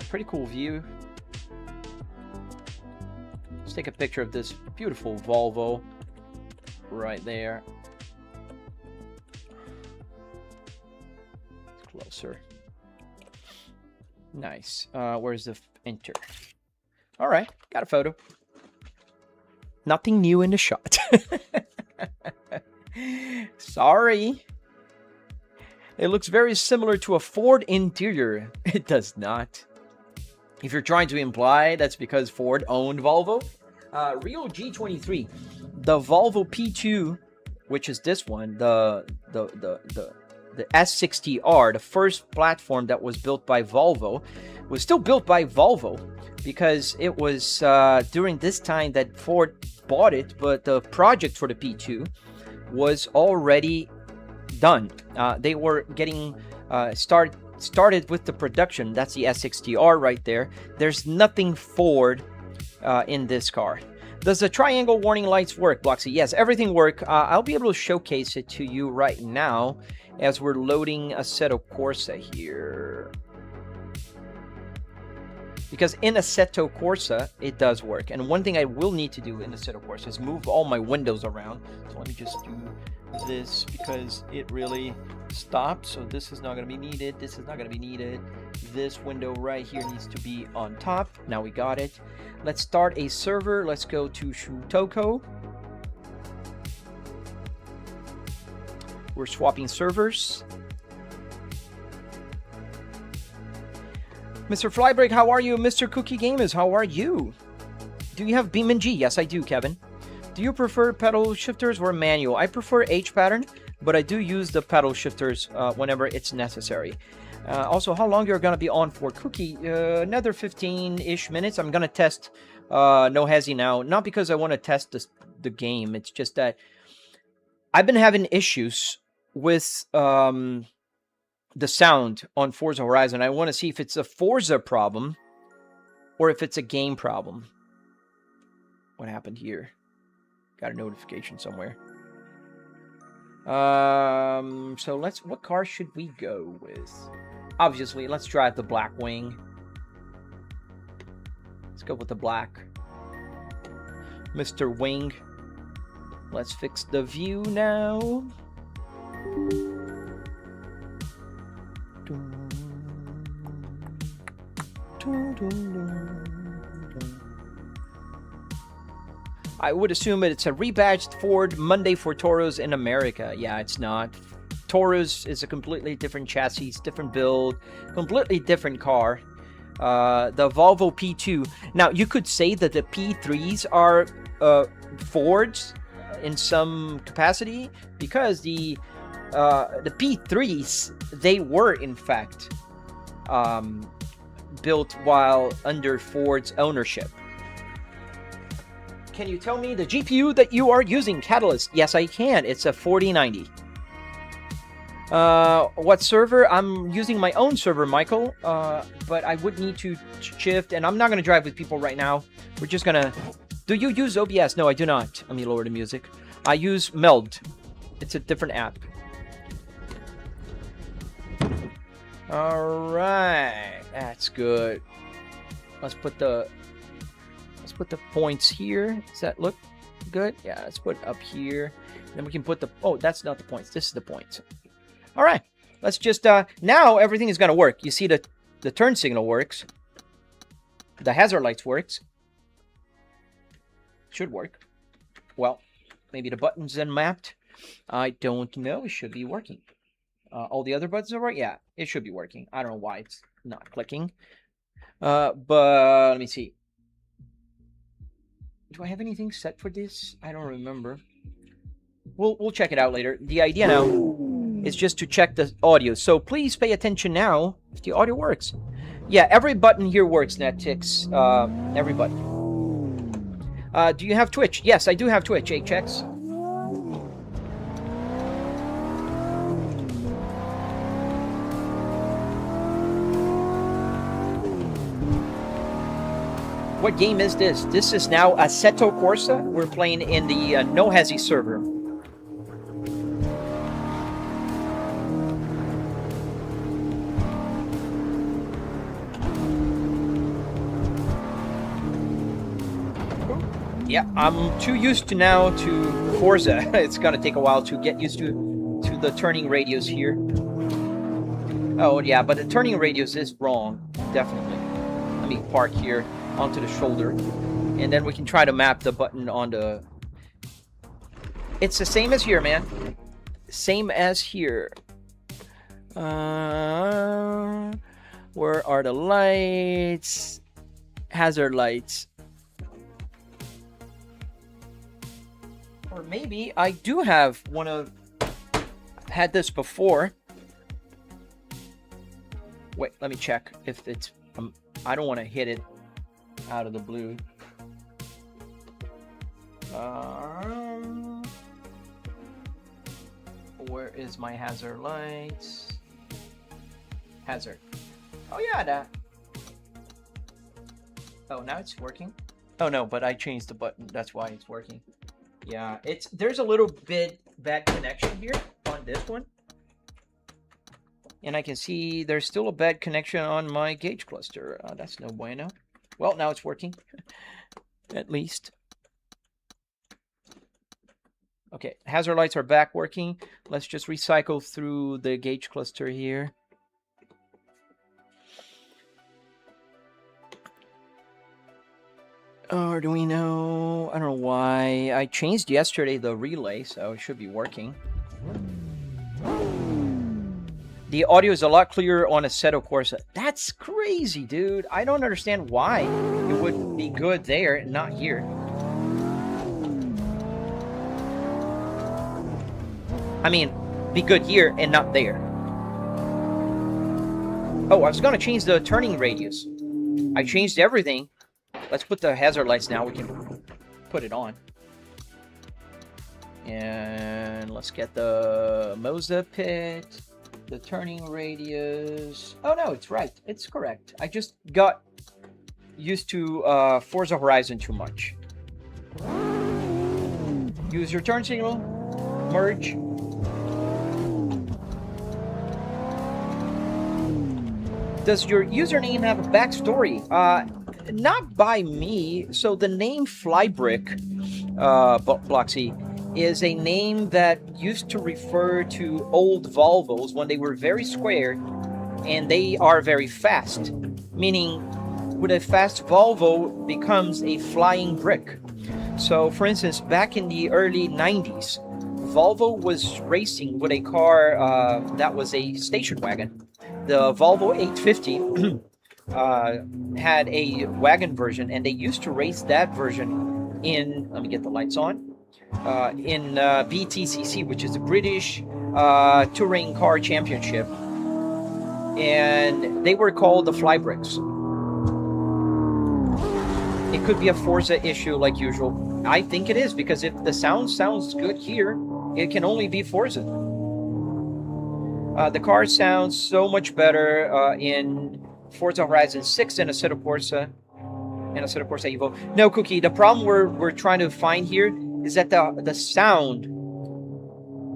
Pretty cool view. Let's take a picture of this beautiful Volvo right there. Closer. Nice. Where's the enter? All right, got a photo. Nothing new in the shot. Sorry. It looks very similar to a Ford interior. It does not. If you're trying to imply that's because Ford owned Volvo. Rio G23. The Volvo P2, which is this one, the S60R, the first platform that was built by Volvo, was still built by Volvo because it was during this time that Ford bought it, but the project for the P2 was already done. They were getting started with the production. That's the S60R right there. There's nothing Ford in this car. Does the triangle warning lights work, Bloxy? Yes, everything works. I'll be able to showcase it to you right now as we're loading Assetto Corsa here. Because in Assetto Corsa, it does work. And one thing I will need to do in Assetto Corsa is move all my windows around. So let me just do this because it really stopped. So this is not going to be needed. This is not going to be needed. This window right here needs to be on top. Now we got it. Let's start a server. Let's go to Shutoko. We're swapping servers. Mr. Flybreak, how are you? Mr. Cookie Gamers, how are you? Do you have Beam and G? Yes, I do, Kevin. Do you prefer pedal shifters or manual? I prefer H pattern, but I do use the pedal shifters whenever it's necessary. Also, how long you're going to be on for, Cookie? Another 15-ish minutes. I'm going to test No Hezi now. Not because I want to test the game. It's just that I've been having issues with the sound on Forza Horizon. I want to see if it's a Forza problem or if it's a game problem. What happened here? Got a notification somewhere. So what car should we go with? Obviously, let's drive the black wing. Let's go with the black. Mr. Wing. Let's fix the view now. I would assume it's a rebadged Ford Monday for Toros in America. Yeah, it's not. Taurus is a completely different chassis, different build, completely different car. The Volvo P2. Now, you could say that the P3s are Fords in some capacity, because the P3s, they were in fact built while under Ford's ownership. Can you tell me the GPU that you are using, Catalyst? Yes, I can. It's a 4090. What server? I'm using my own server, Michael. But I would need to shift, and I'm not going to drive with people right now. We're just going to... Do you use OBS? No, I do not. I mean, lower the music. I use Meld. It's a different app. Alright. That's good. Let's put the points here. Does that look good? Yeah, let's put it up here. Then we can put the... Oh, that's not the points. This is the points. All right. Let's just... now everything is going to work. You see the turn signal works. The hazard lights works. Should work. Well, maybe the buttons then mapped. I don't know. It should be working. All the other buttons are working? Yeah, it should be working. I don't know why it's not clicking. But let me see. Do I have anything set for this? I don't remember. We'll check it out later. The idea now is just to check the audio. So please pay attention now if the audio works. Yeah, every button here works, Netix. Every button. Do you have Twitch? Yes, I do have Twitch, HX. What game is this? This is now Assetto Corsa. We're playing in the No Hezi server. Yeah, I'm too used to now to Forza. It's gonna take a while to get used to the turning radius here. Oh yeah, but the turning radius is wrong, definitely. Let me park here onto the shoulder, and then we can try to map the button on the... It's the same as here, man. Same as here. Where are the lights? Hazard lights. Or maybe I do have one of... I've had this before. Wait, let me check if it's... I don't want to hit it out of the blue. Where is my hazard lights? Hazard. Oh yeah, that. Oh, now it's working. Oh no, but I changed the button. That's why it's working. Yeah, there's a little bit bad connection here on this one. And I can see there's still a bad connection on my gauge cluster. That's no bueno. Well, now it's working. At least. Okay, hazard lights are back working. Let's just recycle through the gauge cluster here. Arduino, I don't know why. I changed yesterday the relay, so it should be working. The audio is a lot clearer on Assetto Corsa. That's crazy, dude. I don't understand why it would be good there and not here. I mean, be good here and not there. Oh, I was gonna change the turning radius. I changed everything. Let's put the hazard lights now. We can put it on. And let's get the Moza pit. The turning radius. Oh no, it's right. It's correct. I just got used to Forza Horizon too much. Use your turn signal. Merge. Does your username have a backstory? Not by me. So the name Flybrick, Bloxy, is a name that used to refer to old Volvos when they were very square and they are very fast. Meaning, with a fast Volvo becomes a flying brick. So, for instance, back in the early 90s, Volvo was racing with a car that was a station wagon. The Volvo 850 had a wagon version, and they used to race that version in, let me get the lights on, in BTCC, which is the British Touring Car Championship. And they were called the Flybricks. It could be a Forza issue like usual. I think it is, because if the sound sounds good here, it can only be Forza. The car sounds so much better in Forza Horizon 6 and Assetto Corsa and Assetto Corsa Evo. No, Cookie, the problem we're trying to find here is that the sound.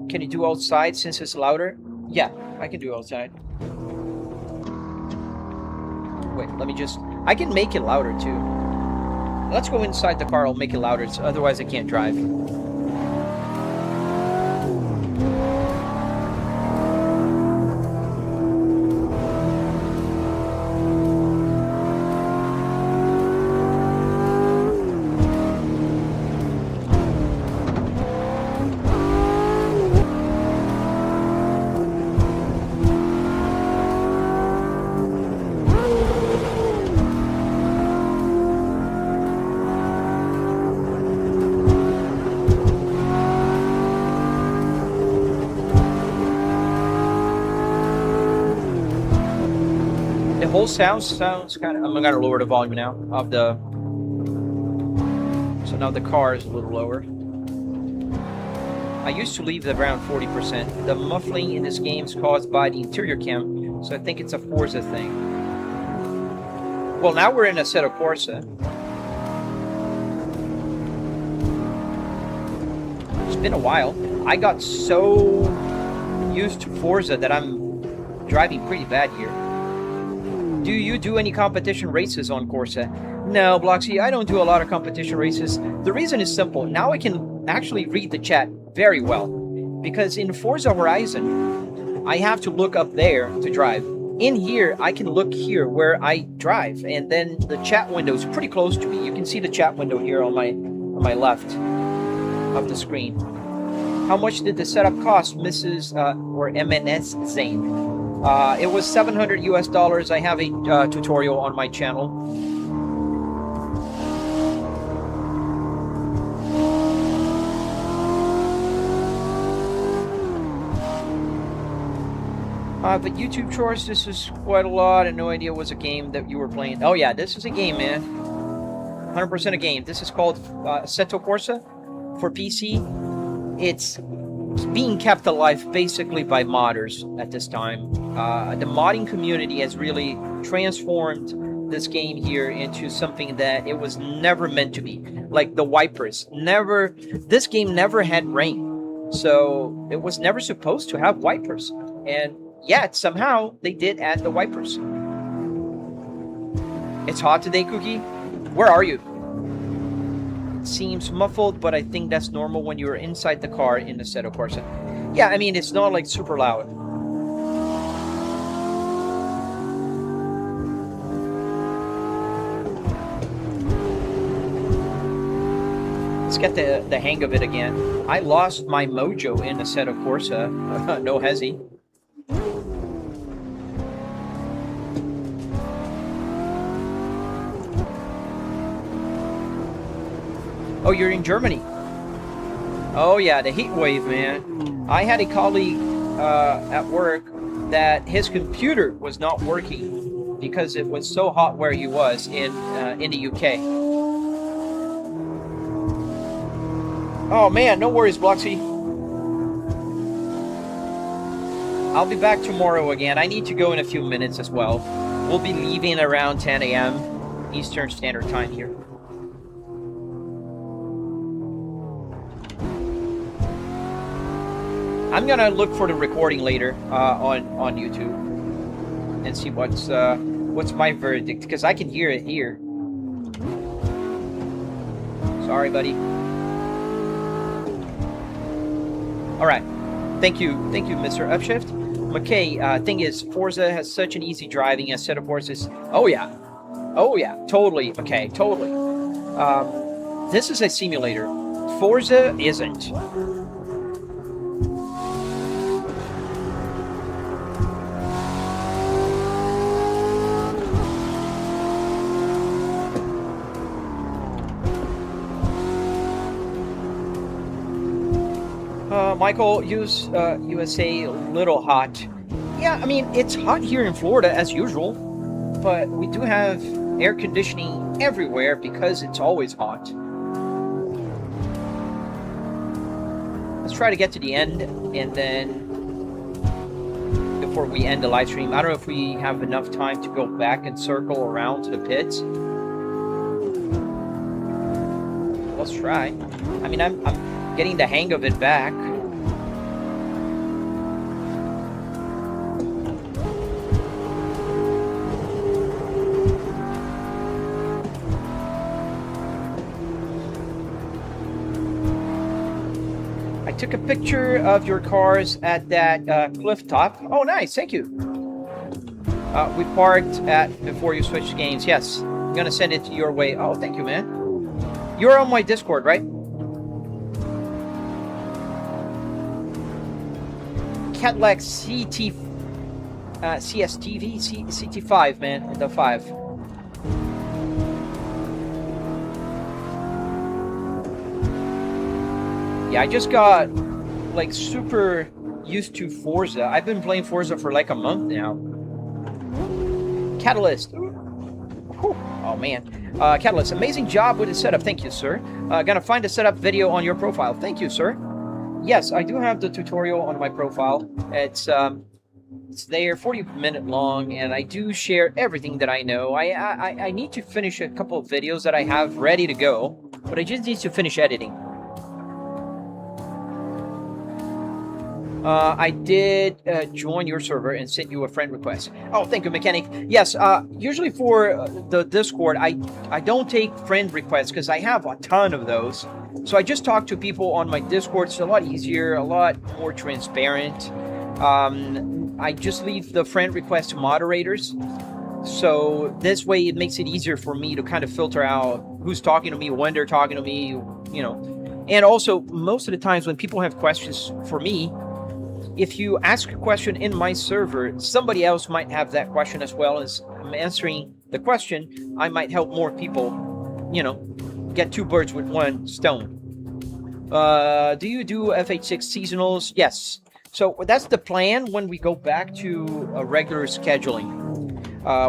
Can you do outside since it's louder? Yeah, I can do outside. Wait, let me just... I can make it louder too. Let's go inside the car, I'll make it louder, so otherwise I can't drive. Whole sounds kind of... I'm gonna lower the volume now of the... So now the car is a little lower. I used to leave it around 40%. The muffling in this game is caused by the interior cam, so I think it's a Forza thing. Well, now we're in Assetto Corsa. It's been a while. I got so used to Forza that I'm driving pretty bad here. Do you do any competition races on Corsa? No, Bloxy, I don't do a lot of competition races. The reason is simple. Now I can actually read the chat very well. Because in Forza Horizon, I have to look up there to drive. In here, I can look here where I drive. And then the chat window is pretty close to me. You can see the chat window here on my left of the screen. How much did the setup cost, Mrs. or MNS Zane? It was $700 US. I have a tutorial on my channel. But YouTube Shorts, this is quite a lot. I had no idea it was a game that you were playing. Oh yeah, this is a game, man. 100% a game. This is called Assetto Corsa for PC. It's being kept alive basically by modders at this time. The modding community has really transformed this game here into something that it was never meant to be. Like the wipers. This game never had rain. So it was never supposed to have wipers. And yet, somehow, they did add the wipers. It's hot today, Cookie? Where are you? Seems muffled, but I think that's normal when you're inside the car in the Assetto Corsa. Yeah, I mean, it's not like super loud. Let's get the hang of it again. I lost my mojo in the Assetto Corsa. No hezzy. Oh, you're in Germany. Oh yeah, the heat wave, man. I had a colleague at work that his computer was not working because it was so hot where he was in the UK. Oh man, no worries, Bloxy. I'll be back tomorrow again. I need to go in a few minutes as well. We'll be leaving around 10 a.m. Eastern Standard Time here. I'm gonna look for the recording later on YouTube and see what's my verdict, because I can hear it here. Sorry, buddy. All right. Thank you, Mr. Upshift. McKay, thing is, Forza has such an easy driving instead of horses. Oh yeah, totally, McKay, totally. This is a simulator. Forza isn't. Michael, USA a little hot. Yeah, I mean, it's hot here in Florida as usual, but we do have air conditioning everywhere because it's always hot. Let's try to get to the end, and then before we end the live stream, I don't know if we have enough time to go back and circle around to the pits. Let's try. I mean, I'm getting the hang of it back. I took a picture of your cars at that cliff top. Oh, nice. Thank you. We parked at before you switched games. Yes. I'm going to send it your way. Oh, thank you, man. You're on my Discord, right? Cadillac CSTV, CT5, man, the 5. Yeah, I just got like super used to Forza. I've been playing Forza for like a month now. Catalyst. Whew. Oh man. Catalyst, amazing job with the setup. Thank you, sir. Gonna find the setup video on your profile. Thank you, sir. Yes, I do have the tutorial on my profile. It's there, 40-minute long, and I do share everything that I know. I need to finish a couple of videos that I have ready to go, but I just need to finish editing. I did join your server and sent you a friend request. Oh, thank you, Mechanic. Yes, usually for the Discord, I don't take friend requests because I have a ton of those. So I just talk to people on my Discord. It's a lot easier, a lot more transparent. I just leave the friend request to moderators. So this way it makes it easier for me to kind of filter out who's talking to me, when they're talking to me, you know. And also, most of the times when people have questions for me, if you ask a question in my server, somebody else might have that question as well. As I'm answering the question, I might help more people, you know, get 2 birds with 1 stone. Do you do FH6 seasonals? Yes. So that's the plan when we go back to a regular scheduling,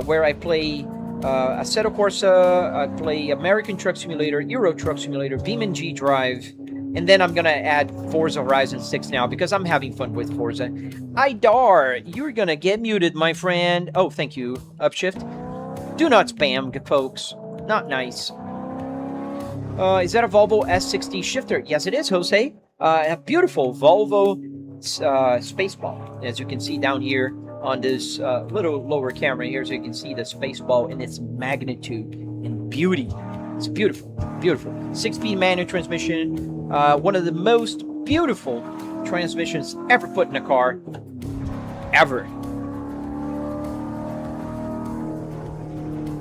where I play Assetto Corsa, I play American Truck Simulator, Euro Truck Simulator, BeamNG Drive, and then I'm going to add Forza Horizon 6 now because I'm having fun with Forza. Idar, you're going to get muted, my friend. Oh, thank you, Upshift. Do not spam, folks. Not nice. Is that a Volvo S60 shifter? Yes, it is, Jose. A beautiful Volvo Spaceball. As you can see down here on this little lower camera here, so you can see the Spaceball in its magnitude and beauty. It's beautiful, beautiful. 6-speed manual transmission. One of the most beautiful transmissions ever put in a car. Ever.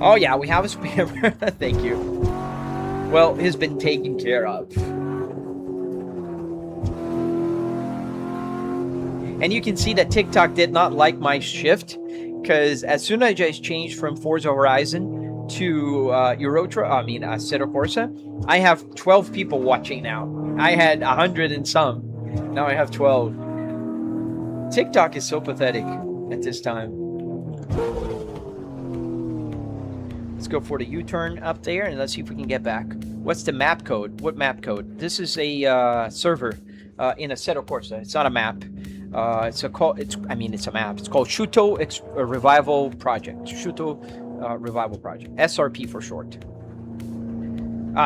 Oh yeah, we have a spammer. Thank you. Well, he's been taken care of. And you can see that TikTok did not like my shift, because as soon as I changed from Forza Horizon to Assetto Corsa, I have 12 people watching now. I had 100 and some. Now I have 12. TikTok is so pathetic at this time. Let's go for the U-turn up there, and let's see if we can get back. What's the map code? What map code? This is a server in Assetto Corsa. It's not a map. It's a map. It's called Shuto Revival Project. Shuto Revival Project. SRP for short.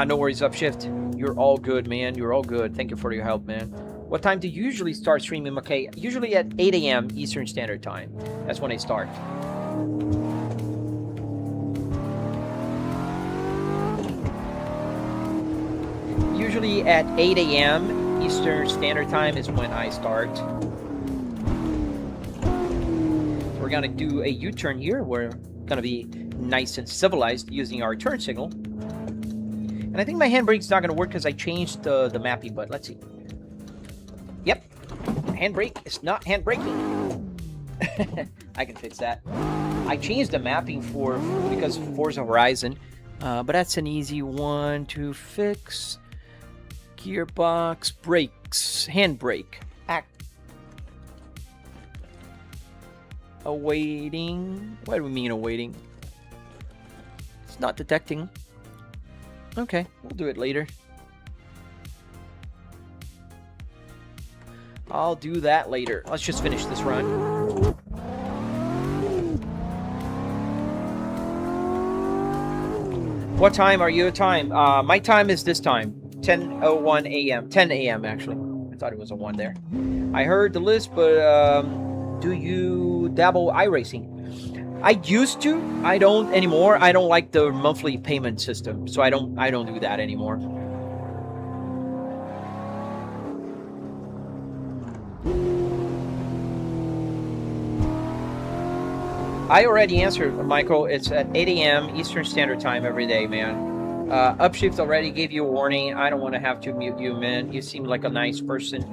No worries, Upshift. You're all good, man. You're all good. Thank you for your help, man. What time do you usually start streaming, McKay? Usually at 8 a.m. Eastern Standard Time. That's when I start. Usually at 8 a.m. Eastern Standard Time is when I start. We're gonna do a U-turn here. We're gonna be nice and civilized using our turn signal. And I think my handbrake's not gonna work because I changed the mapping, but let's see. Yep, handbrake is not handbraking. I can fix that. I changed the mapping because of Forza Horizon, but that's an easy one to fix. Gearbox, brakes, handbrake, awaiting. What do we mean awaiting? It's not detecting. Okay, we'll do it later. I'll do that later. Let's just finish this run. What time are you at time? My time is this time. 10:01 a.m. 10 a.m. actually. I thought it was a 1 there. I heard the list, but do you dabble iRacing? I used to. I don't anymore. I don't like the monthly payment system, so I don't do that anymore. I already answered, Michael. It's at 8 a.m. Eastern Standard Time every day, man. Upshift already gave you a warning. I don't want to have to mute you, man. You seem like a nice person.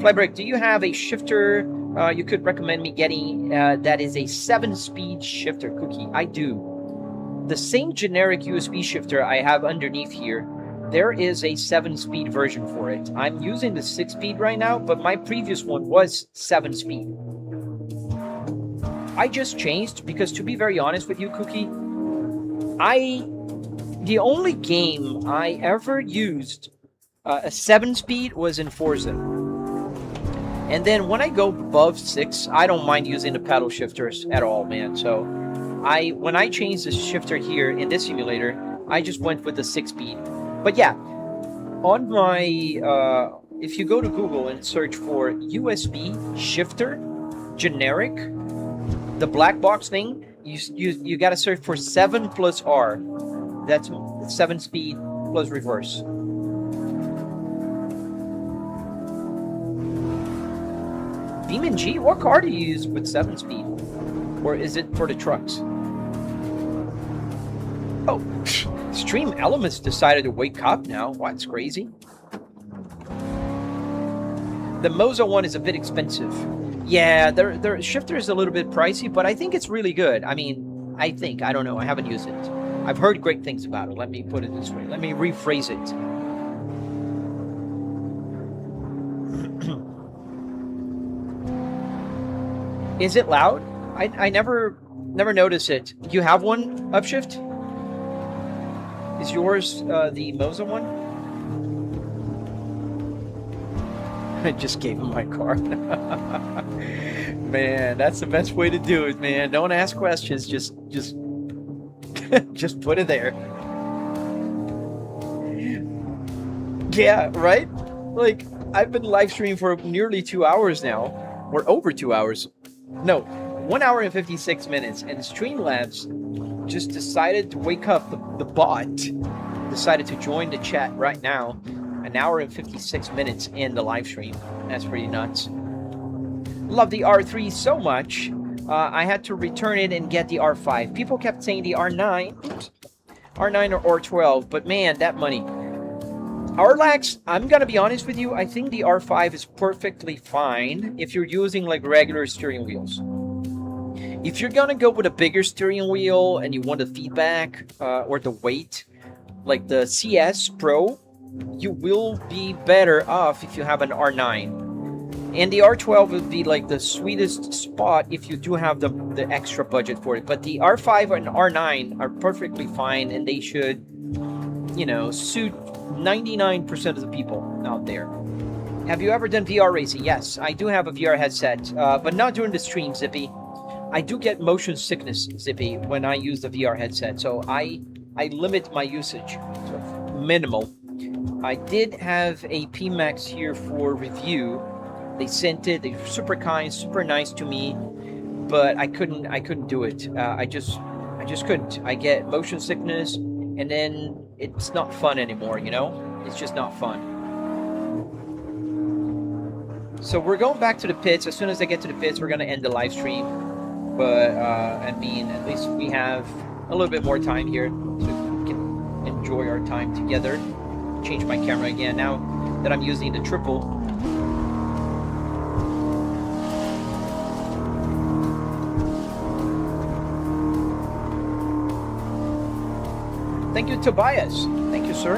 Flybreak, do you have a shifter you could recommend me getting that is a 7-speed shifter, Cookie? I do. The same generic USB shifter I have underneath here, there is a 7-speed version for it. I'm using the 6-speed right now, but my previous one was 7-speed. I just changed because, to be very honest with you, Cookie, the only game I ever used a 7-speed was in Forza. And then when I go above 6, I don't mind using the pedal shifters at all, man. So when I changed the shifter here in this simulator, I just went with the 6-speed. But yeah, on my, if you go to Google and search for USB shifter, generic, the black box thing, you got to search for 7 plus R. That's 7-speed plus reverse. Demon G, what car do you use with 7-speed? Or is it for the trucks? Oh, Stream Elements decided to wake up now. What's crazy? The Moza one is a bit expensive. Yeah, their shifter is a little bit pricey, but I think it's really good. I mean, I don't know. I haven't used it. I've heard great things about it. Let me put it this way. Let me rephrase it. Is it loud? I never noticed it. Do you have one, Upshift? Is yours the Moza one? I just gave him my car. Man, that's the best way to do it, man. Don't ask questions. Just just put it there. Yeah, right? Like, I've been live streaming for nearly 2 hours now. Or over 2 hours. No, 1 hour and 56 minutes. And Streamlabs just decided to wake up. The bot decided to join the chat right now. 1 hour and 56 minutes in the live stream. That's pretty nuts. Love the R3 so much. I had to return it and get the R5. People kept saying the R9. Oops. R9 or R12. But man, that money. RLAX, I'm going to be honest with you. I think the R5 is perfectly fine if you're using like regular steering wheels. If you're gonna go with a bigger steering wheel and you want the feedback or the weight, like the CS Pro, you will be better off if you have an R9. And the R12 would be like the sweetest spot if you do have the extra budget for it. But the R5 and R9 are perfectly fine, and they should, you know, suit 99% of the people out there. Have you ever done VR racing? Yes, I do have a VR headset, but not during the stream, Zippy. I do get motion sickness, Zippy, when I use the VR headset, so I limit my usage to minimal. I did have a PMax here for review. They sent it. They were super kind, super nice to me, but I couldn't do it. I just couldn't. I get motion sickness, and then it's not fun anymore. You know, it's just not fun. So we're going back to the pits. As soon as I get to the pits, we're gonna end the live stream. But I mean, at least we have a little bit more time here, so we can enjoy our time together. Change my camera again now that I'm using the triple. Thank you, Tobias. Thank you, sir.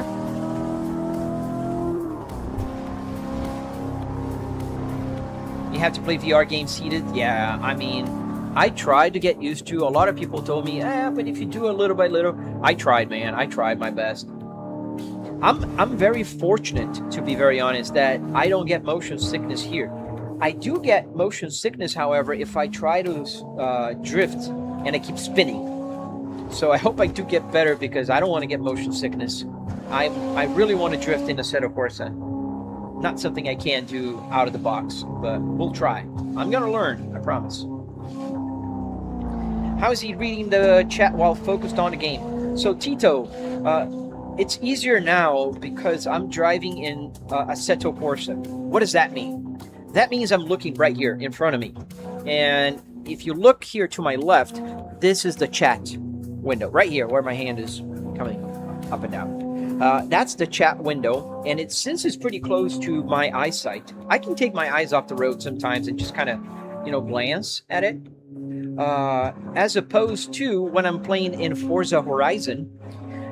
You have to play VR games seated? Yeah, I mean, I tried to get used to. A lot of people told me, but if you do a little by little. I tried, man. I tried my best. I'm very fortunate, to be very honest, that I don't get motion sickness here. I do get motion sickness, however, if I try to drift and I keep spinning. So I hope I do get better, because I don't want to get motion sickness. I really want to drift in Assetto Corsa. Not something I can do out of the box, but we'll try. I'm gonna learn, I promise. How is he reading the chat while focused on the game? So Tito, it's easier now because I'm driving in Assetto Corsa. What does that mean? That means I'm looking right here in front of me. And if you look here to my left, this is the chat window right here where my hand is coming up and down. That's the chat window, and since it's pretty close to my eyesight, I can take my eyes off the road sometimes and just kind of, you know, glance at it. As opposed to when I'm playing in Forza Horizon,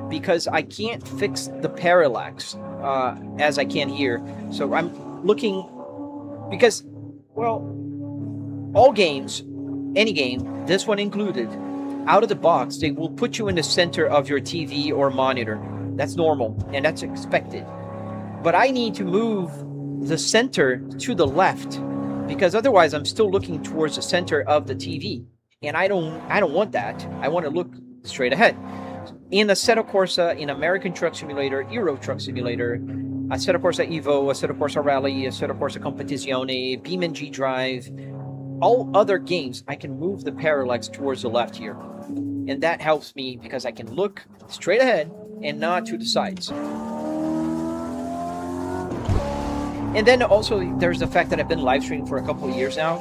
because I can't fix the parallax as I can here. So I'm looking, because, well, all games, any game, this one included, out of the box, they will put you in the center of your TV or monitor. That's normal, and that's expected. But I need to move the center to the left, because otherwise I'm still looking towards the center of the TV. And I don't want that. I want to look straight ahead. In Assetto Corsa, in American Truck Simulator, Euro Truck Simulator, Assetto Corsa Evo, Assetto Corsa Rally, Assetto Corsa Competizione, BeamNG Drive, all other games, I can move the parallax towards the left here. And that helps me because I can look straight ahead and not to the sides. And then also there's the fact that I've been live streaming for a couple of years now.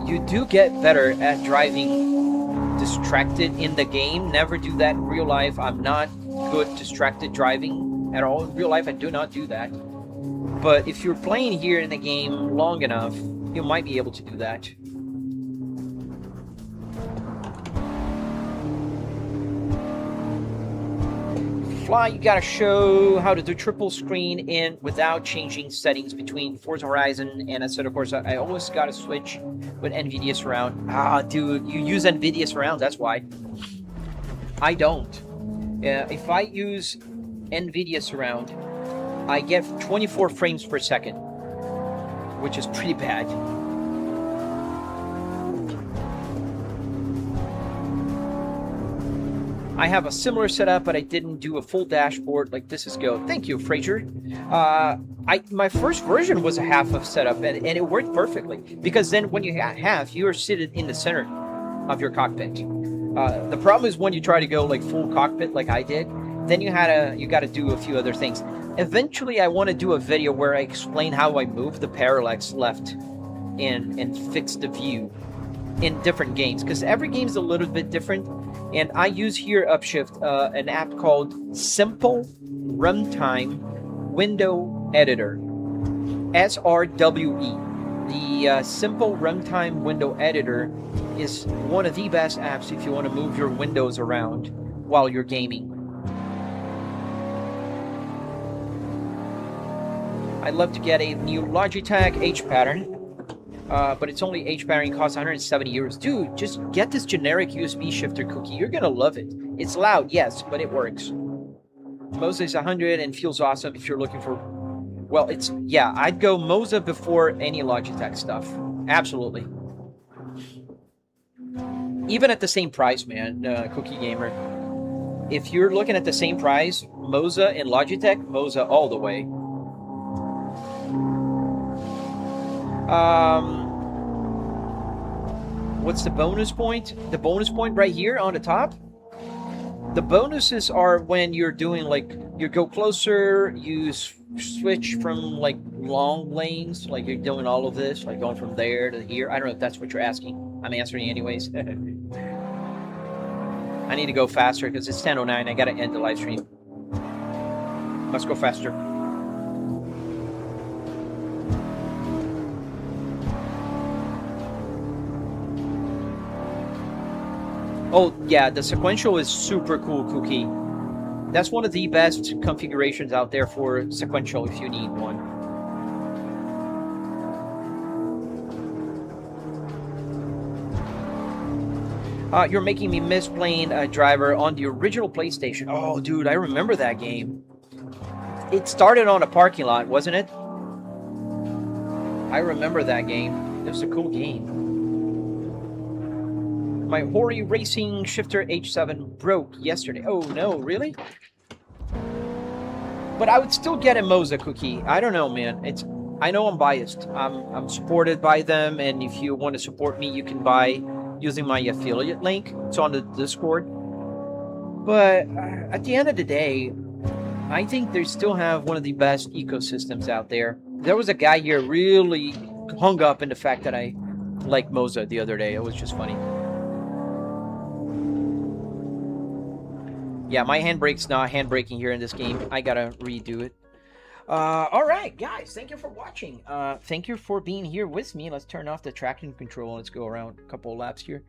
You do get better at driving distracted in the game. Never do that in real life. I'm not good distracted driving at all. In real life, I do not do that. But if you're playing here in the game long enough, you might be able to do that. Fly, you gotta show how to do triple screen in without changing settings between Forza Horizon and Assetto Corsa. I always gotta switch with NVIDIA Surround. Ah, dude, you use NVIDIA Surround, that's why. I don't. If I use NVIDIA Surround, I get 24 frames per second, which is pretty bad. I have a similar setup, but I didn't do a full dashboard like this is go. Thank you, Fraser. My first version was a half of setup, and it worked perfectly, because then when you got half, you are seated in the center of your cockpit. The problem is when you try to go like full cockpit like I did, then you got to do a few other things. Eventually, I want to do a video where I explain how I move the parallax left and fix the view in different games, because every game is a little bit different. And I use here Upshift, an app called Simple Runtime Window Editor, SRWE. The Simple Runtime Window Editor is one of the best apps if you want to move your windows around while you're gaming. I'd love to get a new Logitech H pattern, but it's only H pattern, costs 170 euros. Dude, just get this generic USB shifter cookie. You're gonna love it. It's loud, yes, but it works. Moza is 100 and feels awesome if you're looking for... Well, it's... Yeah, I'd go Moza before any Logitech stuff. Absolutely. Even at the same price, man, Cookie Gamer. If you're looking at the same price, Moza and Logitech, Moza all the way. What's the bonus point? The bonus point right here on the top? The bonuses are when you're doing, like, you go closer, you switch from, like, long lanes, like you're doing all of this, like going from there to here. I don't know if that's what you're asking. I'm answering anyways. I need to go faster because it's 10:09. I gotta end the live stream. Let's go faster. Oh, yeah, the sequential is super cool, Cookie. That's one of the best configurations out there for sequential if you need one. You're making me miss playing Driver on the original PlayStation. Oh, dude, I remember that game. It started on a parking lot, wasn't it? I remember that game. It was a cool game. My Hori Racing Shifter H7 broke yesterday. Oh, no, really? But I would still get a Moza Cookie. I don't know, man. I know I'm biased. I'm supported by them, and if you want to support me, you can buy using my affiliate link. It's on the Discord. But at the end of the day, I think they still have one of the best ecosystems out there. There was a guy here really hung up in the fact that I liked Moza the other day. It was just funny. Yeah, my handbrake's not handbraking here in this game. I gotta redo it. All right, guys, thank you for watching. Thank you for being here with me. Let's turn off the traction control. Let's go around a couple of laps here.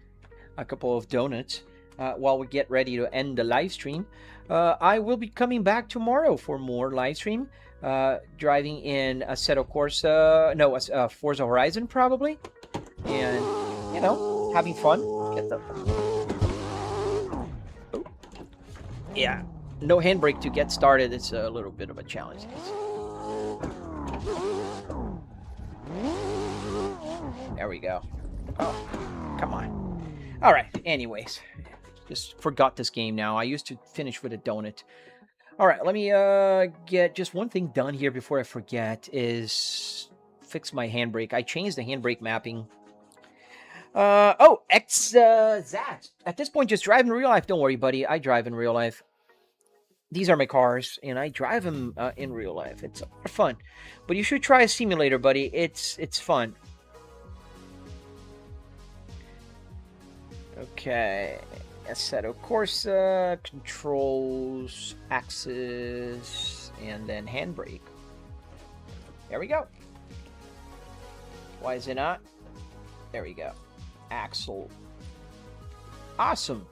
A couple of donuts while we get ready to end the live stream. I will be coming back tomorrow for more live stream. Driving in Assetto Corsa, no, Forza Horizon probably. And, you know, having fun. Get the... Oh. Yeah, no handbrake to get started. It's a little bit of a challenge. There we go. Oh, come on. All right, anyways. Just forgot this game now. I used to finish with a donut. All right, let me get just one thing done here before I forget is fix my handbrake. I changed the handbrake mapping. Zat. At this point, just drive in real life. Don't worry, buddy. I drive in real life. These are my cars, and I drive them in real life. It's fun. But you should try a simulator, buddy. It's fun. Okay. Assetto Corsa, controls, axis, and then handbrake. There we go. Why is it not? There we go. Axle. Awesome.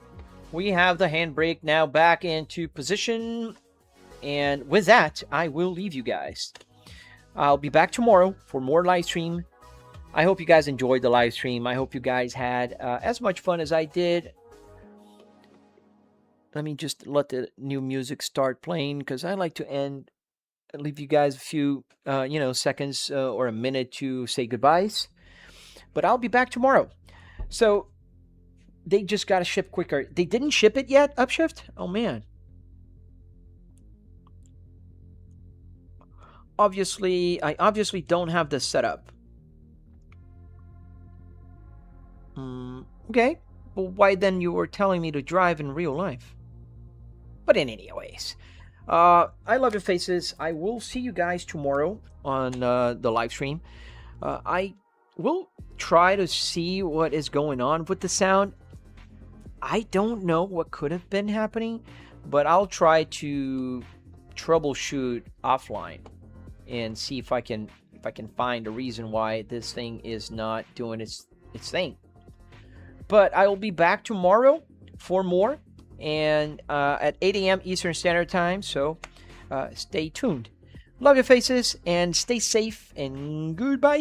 We have the handbrake now back into position. And with that, I will leave you guys. I'll be back tomorrow for more live stream. I hope you guys enjoyed the live stream. I hope you guys had as much fun as I did. Let me just let the new music start playing because I like to leave you guys a few, seconds or a minute to say goodbyes. But I'll be back tomorrow. So they just got to ship quicker. They didn't ship it yet, Upshift? Oh, man. I obviously don't have the setup. Okay. Well, why then you were telling me to drive in real life? But in anyways, I love your faces. I will see you guys tomorrow on the live stream. I will try to see what is going on with the sound. I don't know what could have been happening, but I'll try to troubleshoot offline and see if I can find a reason why this thing is not doing its thing. But I will be back tomorrow for more, and at 8 a.m. Eastern Standard Time. So stay tuned. Love your faces, and stay safe, and goodbye.